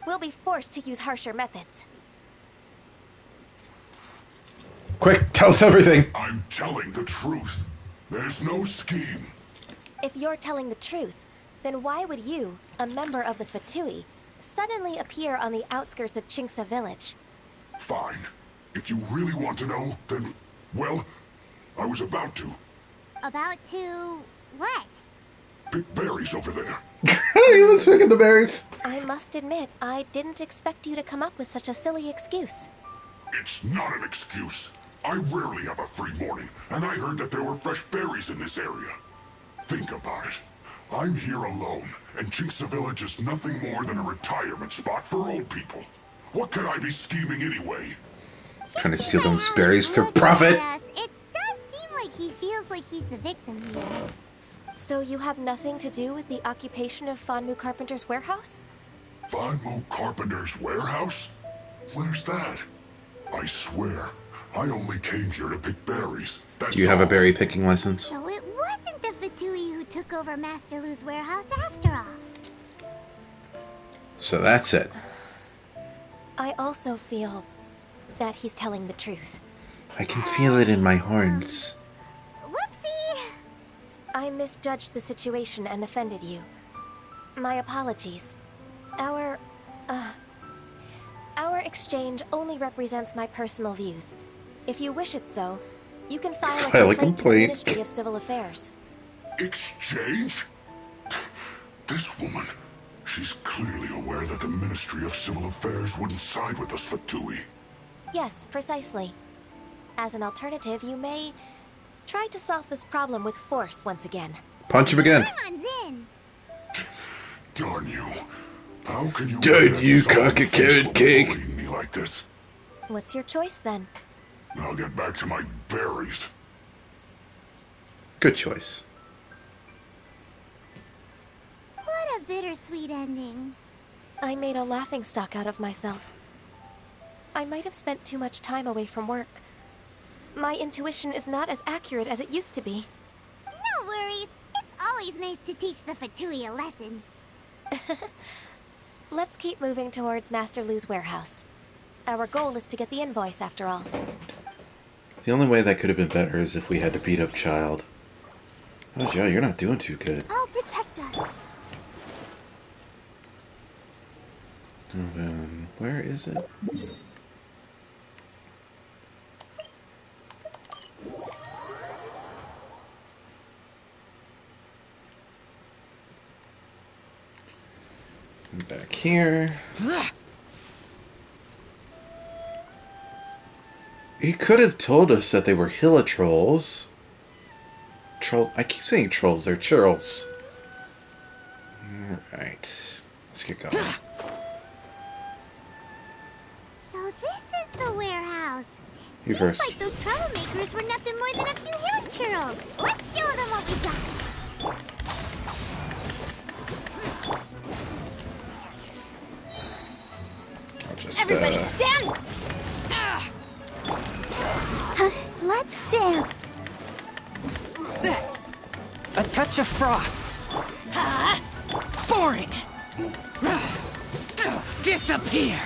we'll be forced to use harsher methods. Quick, tell us everything! I'm telling the truth. There's no scheme. If you're telling the truth, then why would you, a member of the Fatui, suddenly appear on the outskirts of Qingce village? Fine. If you really want to know, then, well, I was about to. About to... what? Pick berries over there. He was picking the berries. I must admit, I didn't expect you to come up with such a silly excuse. It's not an excuse. I rarely have a free morning, and I heard that there were fresh berries in this area. Think about it. I'm here alone, and Qingce Village is nothing more than a retirement spot for old people. What could I be scheming anyway? Trying to steal those berries for profit. It does seem like he feels like he's the victim here. So you have nothing to do with the occupation of Fanmu Carpenter's warehouse? Fanmu Carpenter's warehouse? Where's that? I swear, I only came here to pick berries. That's Do you have a all. berry picking license? So it wasn't the Fatui who took over Master Lu's warehouse after all. So that's it. I also feel that he's telling the truth. I can feel it in my horns. Whoopsie! I misjudged the situation and offended you. My apologies. Our exchange only represents my personal views. If you wish it so, you can file a complaint to the Ministry of Civil Affairs. Exchange? This woman, she's clearly aware that the Ministry of Civil Affairs wouldn't side with us, Fatui. Yes, precisely. As an alternative, you may try to solve this problem with force once again. Punch him again. I'm in. Darn you. How can you Darn you, cock a carrot cake. bullying me like this? What's your choice then? I'll get back to my berries. Good choice. What a bittersweet ending. I made a laughingstock out of myself. I might have spent too much time away from work. My intuition is not as accurate as it used to be. No worries. It's always nice to teach the Fatui a lesson. Let's keep moving towards Master Lu's warehouse. Our goal is to get the invoice, after all. The only way that could have been better is if we had to beat up Child. Oh, Joe, you're not doing too good. I'll protect us. And then, where is it? Back here. He could have told us that they were Hilitrolls. Trolls. I keep saying trolls. They're churls. Alright. Let's get going. So this is the warehouse. You Seems first. like those troublemakers were nothing more than a few hill churls. Let's show them what we got. I'll just, Everybody stand! Let's dance. A touch of frost. Boring! Disappear!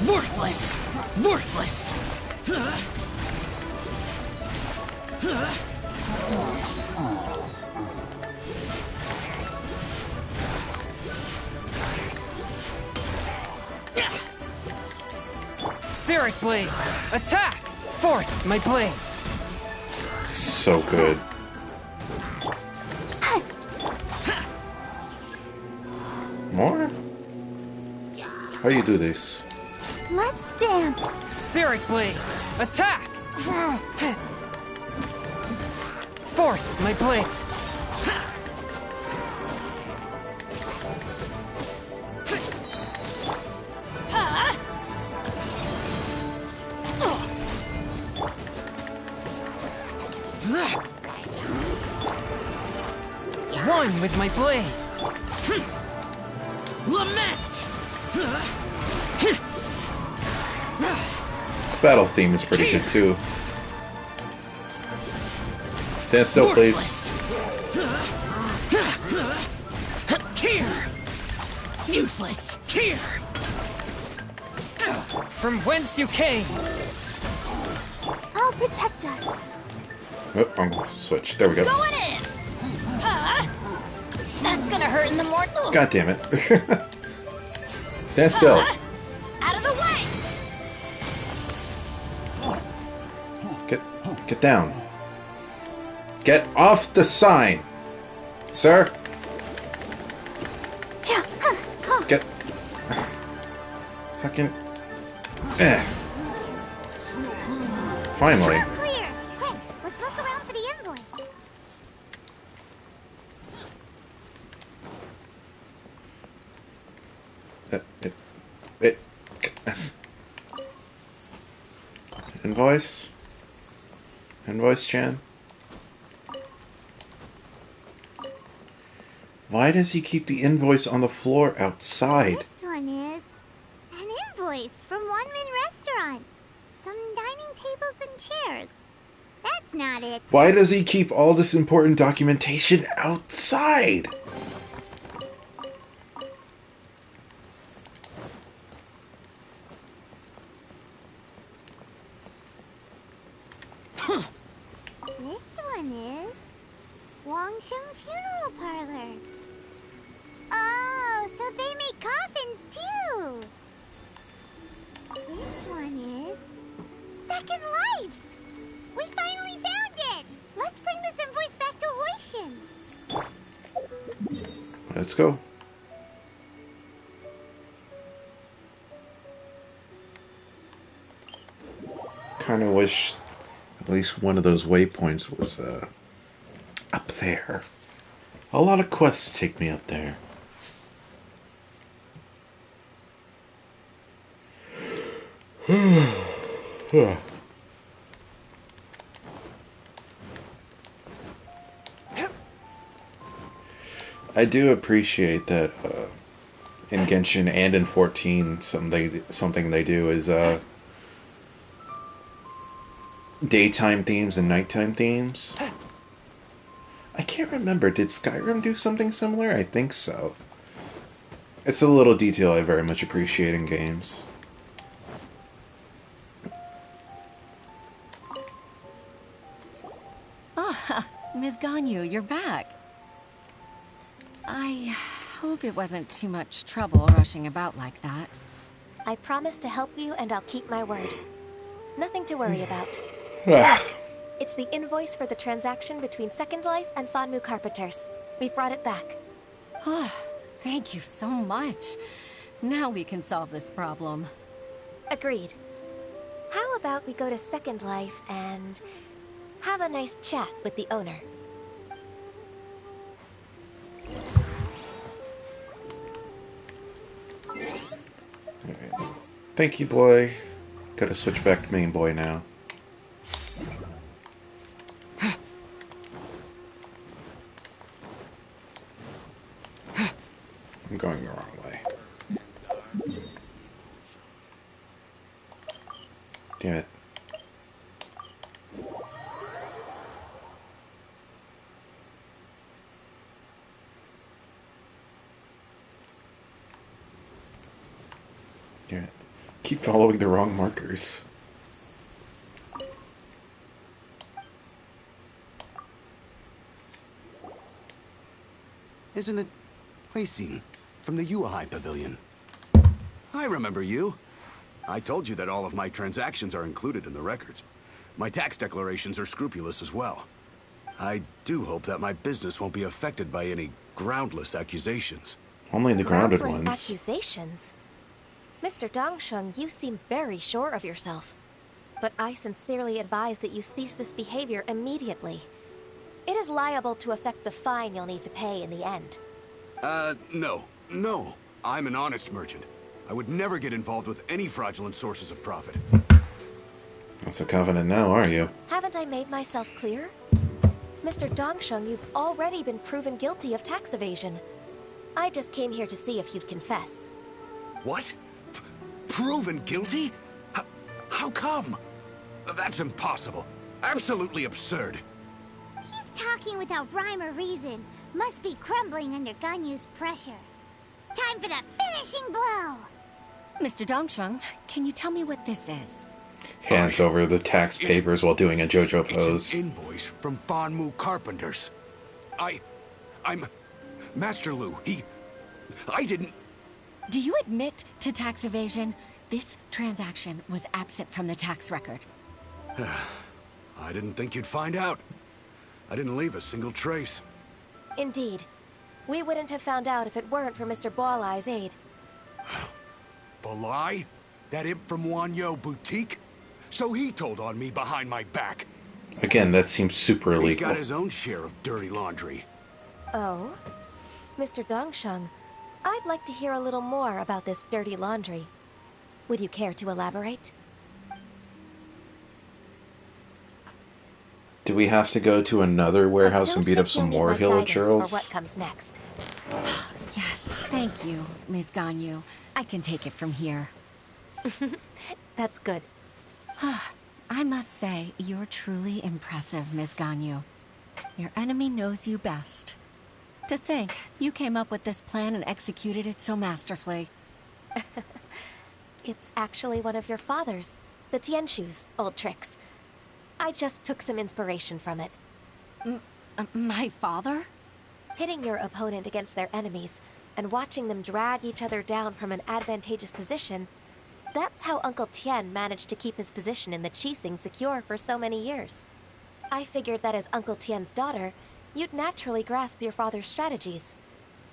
Worthless! Worthless! Spirit blade. Attack! Forth, my blade. So good. More? How you do this? Let's dance. Spirit blade. Attack! Forth, my blade. One with my blade. Lament! This battle theme is pretty good too. Stand still, please. Here! Useless! Here! From whence you came. I'll protect us. Oh, I'm gonna switch. There we go. Going in! That's gonna hurt in the mortal. God damn it. Stand still. Out of the way! Get down. Get off the sign, sir. Get. Fucking. Finally. We're clear. Quick, let's look around for the invoice. Invoice? Invoice, Chan? Why does he keep the invoice on the floor outside? This one is an invoice from One Min Restaurant. Some dining tables and chairs. That's not it. Why does he keep all this important documentation outside? This one is Wangsheng Funeral Parlors. Oh, so they make coffins too. This one is Second Lives. We finally found it. Let's bring this invoice back to Huishin. Let's go. Kind of wish at least one of those waypoints was up there. A lot of quests take me up there. I do appreciate that in Genshin and in 14, something they do is daytime themes and nighttime themes. I can't remember. Did Skyrim do something similar? I think so. It's a little detail I very much appreciate in games. Ah, Ms. Ganyu, you're back. I hope it wasn't too much trouble rushing about like that. I promise to help you, and I'll keep my word. Nothing to worry about. Ah. Look, it's the invoice for the transaction between Second Life and Fanmu Carpenters. We've brought it back. Oh, thank you so much. Now we can solve this problem. Agreed. How about we go to Second Life and have a nice chat with the owner? Alright. Thank you, boy. Gotta switch back to main boy now. I'm going the wrong way. Damn it. Damn it. Keep following the wrong markers. Isn't it Huixin from the Yuehai Pavilion? I remember you. I told you that all of my transactions are included in the records. My tax declarations are scrupulous as well. I do hope that my business won't be affected by any groundless accusations. Only the grounded Groundless ones. accusations? Mr. Dongsheng, you seem very sure of yourself. But I sincerely advise that you cease this behavior immediately. It is liable to affect the fine you'll need to pay in the end. No. No. I'm an honest merchant. I would never get involved with any fraudulent sources of profit. Not so confident now, are you? Haven't I made myself clear? Mr. Dongsheng, you've already been proven guilty of tax evasion. I just came here to see if you'd confess. What? Proven guilty? How come? That's impossible. Absolutely absurd. He's talking without rhyme or reason. Must be crumbling under Ganyu's pressure. Time for the finishing blow! Mr. Dongsheng, can you tell me what this is? Hands over the tax papers while doing a JoJo pose. It's an invoice from Fanmu Carpenters. I'm Master Lu. I didn't... Do you admit to tax evasion? This transaction was absent from the tax record. I didn't think you'd find out. I didn't leave a single trace. Indeed. We wouldn't have found out if it weren't for Mr. Balai's aid. Balai? That imp from Wanyo Boutique? So he told on me behind my back. Again, that seems super illegal. He's got his own share of dirty laundry. Oh? Mr. Dongsheng, I'd like to hear a little more about this dirty laundry. Would you care to elaborate? Do we have to go to another warehouse and beat up some more hillagers? For what comes next. Yes, thank you, Ms. Ganyu. I can take it from here. That's good. I must say, you're truly impressive, Ms. Ganyu. Your enemy knows you best. To think, you came up with this plan and executed it so masterfully. It's actually one of your father's, the Tianshu's, old tricks. I just took some inspiration from it. My father? Pitting your opponent against their enemies and watching them drag each other down from an advantageous position, that's how Uncle Tien managed to keep his position in the Qixing secure for so many years. I figured that as Uncle Tien's daughter, you'd naturally grasp your father's strategies.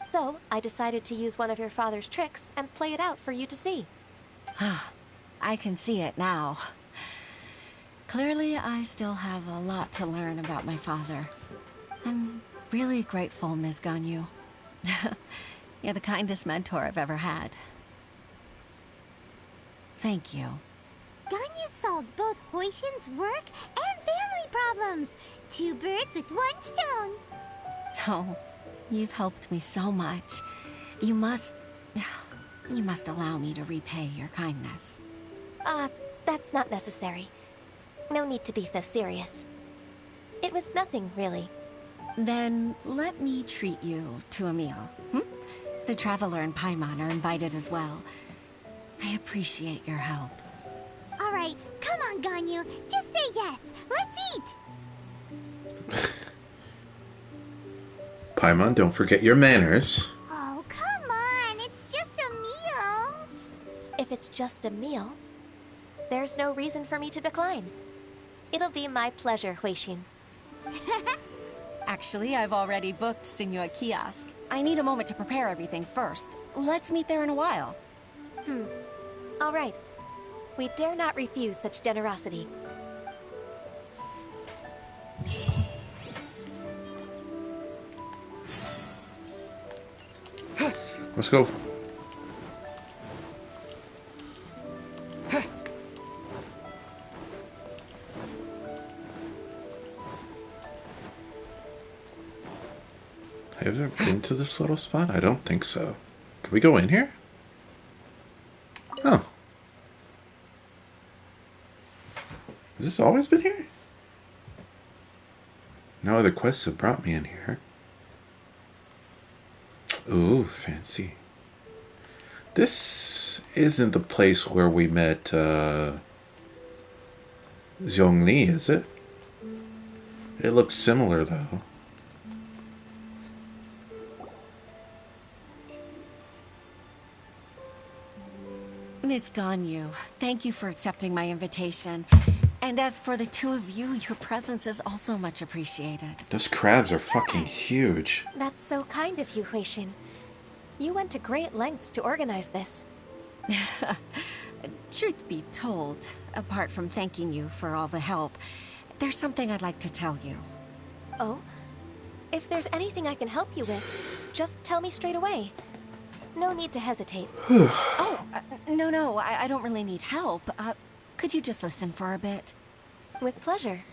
So, I decided to use one of your father's tricks and play it out for you to see. I can see it now. Clearly, I still have a lot to learn about my father. I'm really grateful, Ms. Ganyu. You're the kindest mentor I've ever had. Thank you. Ganyu solved both Huixin's work and family problems. 2 birds with 1 stone. Oh, you've helped me so much. You must allow me to repay your kindness. That's not necessary. No need to be so serious. It was nothing, really. Then let me treat you to a meal. The Traveler and Paimon are invited as well. I appreciate your help. Alright, come on, Ganyu. Just say yes. Let's eat. Paimon, don't forget your manners. Oh, come on. It's just a meal. If it's just a meal, there's no reason for me to decline. It'll be my pleasure, Huixin. Actually, I've already booked Senor Kiosk. I need a moment to prepare everything first. Let's meet there in a while. All right. We dare not refuse such generosity. Let's go. Have you ever been to this little spot? I don't think so. Can we go in here? Oh. Has this always been here? No other quests have brought me in here. Ooh, fancy. This isn't the place where we met, Zhongli, is it? It looks similar, though. Miss Ganyu, thank you for accepting my invitation. And as for the 2 of you, your presence is also much appreciated. Those crabs are fucking huge. That's so kind of you, Huixin. You went to great lengths to organize this. Truth be told, apart from thanking you for all the help, there's something I'd like to tell you. Oh? If there's anything I can help you with, just tell me straight away. No need to hesitate. No, I don't really need help. Could you just listen for a bit? With pleasure.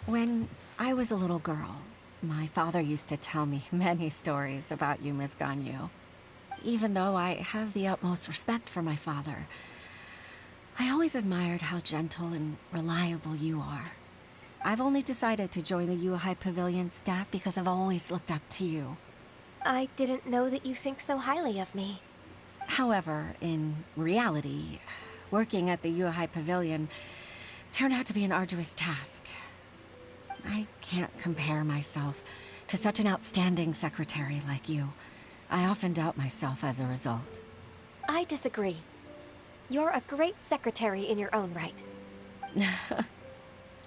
When I was a little girl, my father used to tell me many stories about you, Ms. Ganyu. Even though I have the utmost respect for my father, I always admired how gentle and reliable you are. I've only decided to join the Yuhai Pavilion staff because I've always looked up to you. I didn't know that you think so highly of me. However, in reality, working at the Yuhai Pavilion turned out to be an arduous task. I can't compare myself to such an outstanding secretary like you. I often doubt myself as a result. I disagree. You're a great secretary in your own right.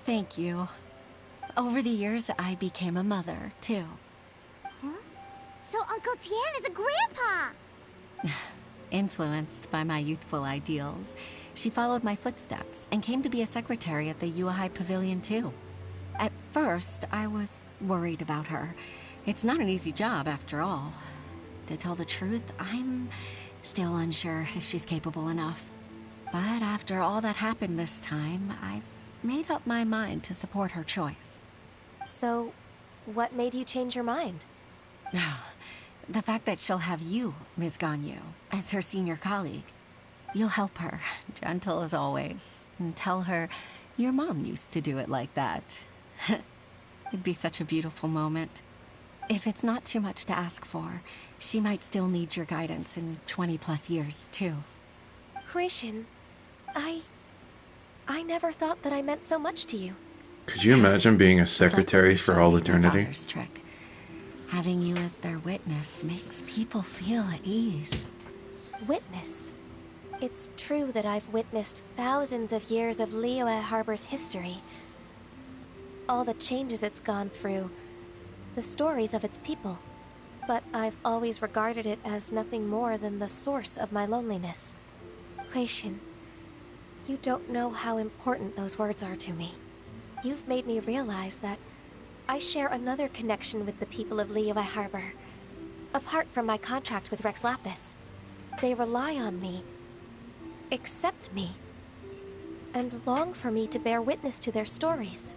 Thank you. Over the years, I became a mother, too. So Uncle Tien is a grandpa! Influenced by my youthful ideals, she followed my footsteps and came to be a secretary at the Yuhai Pavilion, too. At first, I was worried about her. It's not an easy job, after all. To tell the truth, I'm still unsure if she's capable enough. But after all that happened this time, I've made up my mind to support her choice. So, what made you change your mind? The fact that she'll have you, Ms. Ganyu, as her senior colleague. You'll help her, gentle as always, and tell her your mom used to do it like that. It'd be such a beautiful moment. If it's not too much to ask for, she might still need your guidance in 20+ years, too. Huishin, I never thought that I meant so much to you. Could you imagine being a secretary for all eternity? Trick. Having you as their witness makes people feel at ease. Witness? It's true that I've witnessed thousands of years of Liyue Harbor's history. All the changes it's gone through, the stories of its people. But I've always regarded it as nothing more than the source of my loneliness. Huishin, you don't know how important those words are to me. You've made me realize that I share another connection with the people of Liyue Harbor. Apart from my contract with Rex Lapis, they rely on me, accept me, and long for me to bear witness to their stories.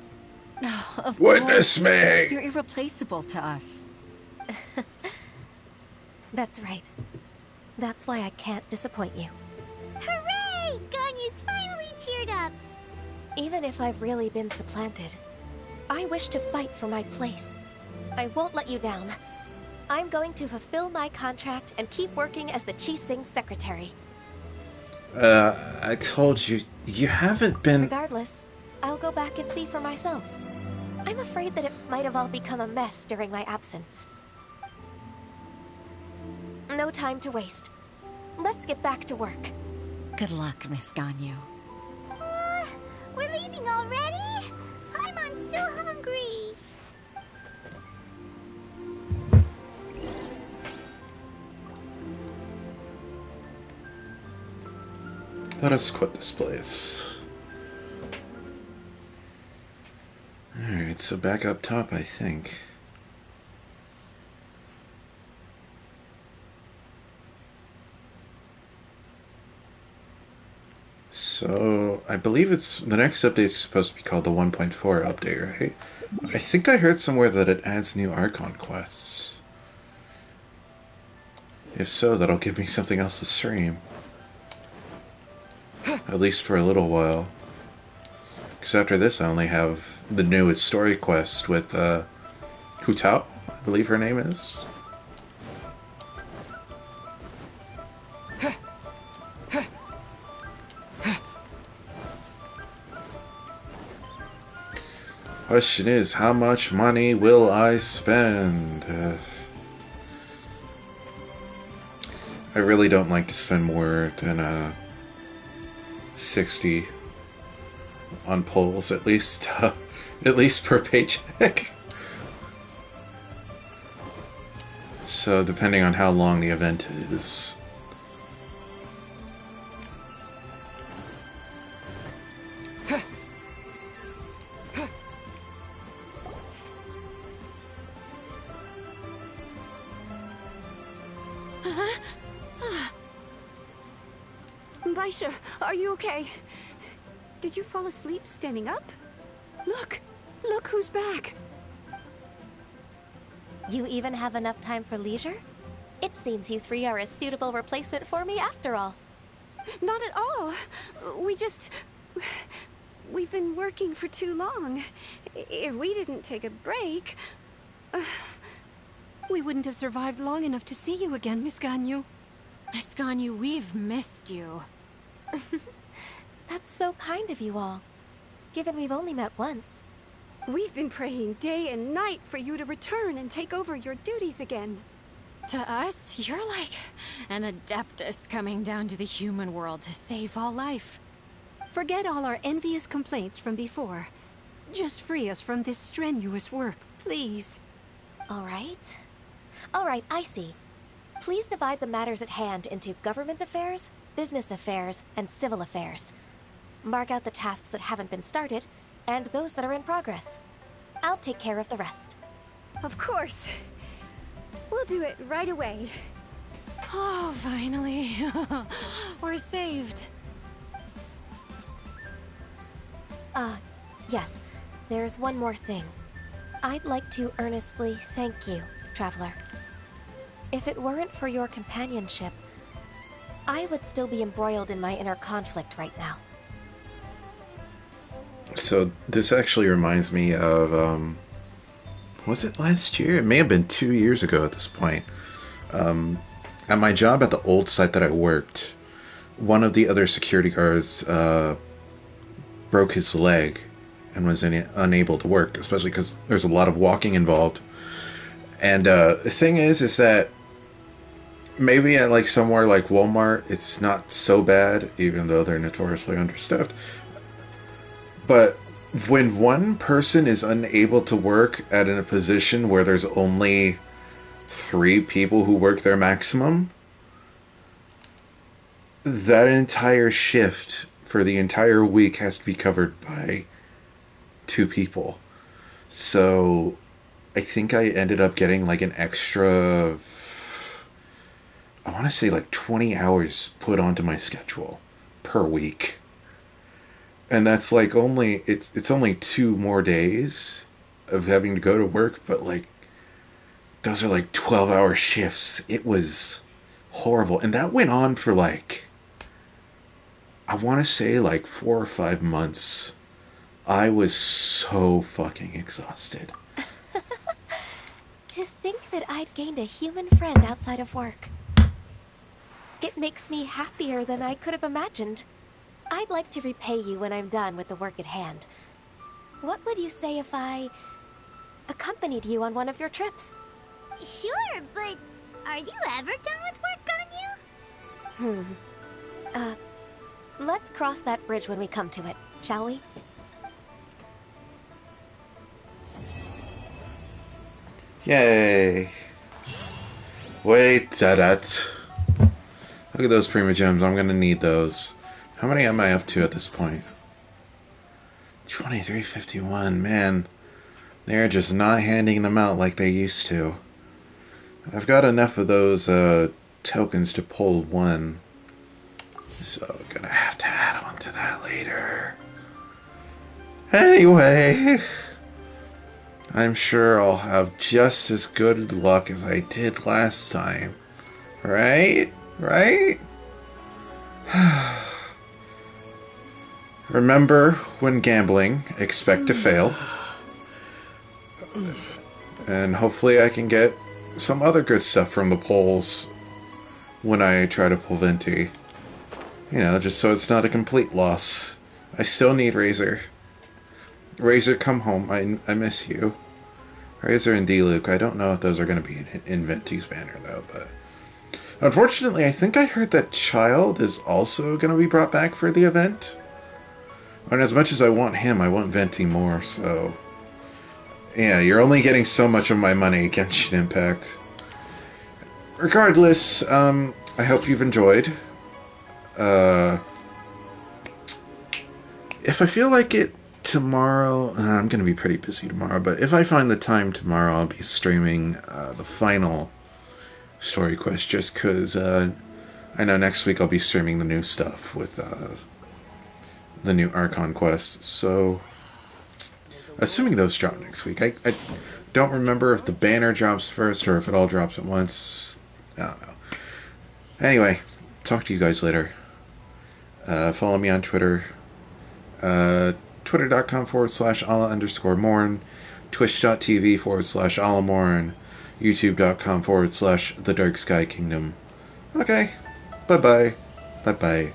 Of Witness course. me! You're irreplaceable to us. That's right. That's why I can't disappoint you. Hooray! Ganyu's finally cheered up! Even if I've really been supplanted, I wish to fight for my place. I won't let you down. I'm going to fulfill my contract and keep working as the Qixing secretary. I told you, you haven't been... Regardless, I'll go back and see for myself. I'm afraid that it might have all become a mess during my absence. No time to waste. Let's get back to work. Good luck, Miss Ganyu. We're leaving already? I'm still hungry. Let us quit this place. Alright, so back up top, I think. So, I believe it's the next update is supposed to be called the 1.4 update, right? I think I heard somewhere that it adds new Archon Quests. If so, that'll give me something else to stream. At least for a little while. Because after this, I only have the newest story quest with Hu Tao, I believe her name is. Question is, how much money will I spend? I really don't like to spend more than 60 on polls, at least per paycheck. So depending on how long the event is. Baisha, are you okay? Did you fall asleep standing up? Look! Look who's back! You even have enough time for leisure? It seems you three are a suitable replacement for me after all. Not at all. We've been working for too long. If we didn't take a break... We wouldn't have survived long enough to see you again, Miss Ganyu. Miss Ganyu, we've missed you. That's so kind of you all, given we've only met once. We've been praying day and night for you to return and take over your duties again. To us, you're like an adeptus coming down to the human world to save all life. Forget all our envious complaints from before. Just free us from this strenuous work, please. All right, I see. Please divide the matters at hand into government affairs, business affairs, and civil affairs. Mark out the tasks that haven't been started, and those that are in progress. I'll take care of the rest. Of course. We'll do it right away. Oh, finally. We're saved. Yes. There's one more thing. I'd like to earnestly thank you, Traveler. If it weren't for your companionship, I would still be embroiled in my inner conflict right now. So this actually reminds me of, was it last year? It may have been 2 years ago at this point. At my job at the old site that I worked, one of the other security guards broke his leg and was unable to work, especially because there's a lot of walking involved. And the thing is that maybe at like somewhere like Walmart, it's not so bad, even though they're notoriously understaffed. But when one person is unable to work at in a position where there's only 3 people who work their maximum, that entire shift for the entire week has to be covered by 2 people. So I think I ended up getting like an extra, I want to say like 20 hours put onto my schedule per week. And that's like it's only 2 more days of having to go to work, but like those are like 12-hour shifts. It was horrible. And that went on for like, I want to say like 4 or 5 months. I was so fucking exhausted. To think that I'd gained a human friend outside of work. It makes me happier than I could have imagined. I'd like to repay you when I'm done with the work at hand. What would you say if I accompanied you on one of your trips? Sure, but are you ever done with work, Ganyu? Let's cross that bridge when we come to it, shall we? Yay! Wait, that. Look at those Prima Gems. I'm gonna need those. How many am I up to at this point? 2351. Man, they're just not handing them out like they used to. I've got enough of those tokens to pull 1. So, gonna have to add on to that later. Anyway, I'm sure I'll have just as good luck as I did last time. Right? Right? Remember, when gambling, expect to fail. And hopefully I can get some other good stuff from the polls when I try to pull Venti. You know, just so it's not a complete loss. I still need Razor. Razor, come home. I miss you. Razor and D-Luke. I don't know if those are going to be in Venti's banner, though, but... Unfortunately, I think I heard that Child is also going to be brought back for the event. And as much as I want him, I want Venti more, so... Yeah, you're only getting so much of my money, Genshin Impact. Regardless, I hope you've enjoyed. If I feel like it tomorrow, I'm going to be pretty busy tomorrow, but if I find the time tomorrow, I'll be streaming the final story quest, just because I know next week I'll be streaming the new stuff with the new Archon Quests, so assuming those drop next week. I don't remember if the banner drops first or if it all drops at once. I don't know. Anyway, talk to you guys later. Follow me on Twitter. Twitter.com/Ala_Morn. Twitch.tv/Alamorn. YouTube.com/The Dark Sky Kingdom. Okay. Bye-bye. Bye-bye.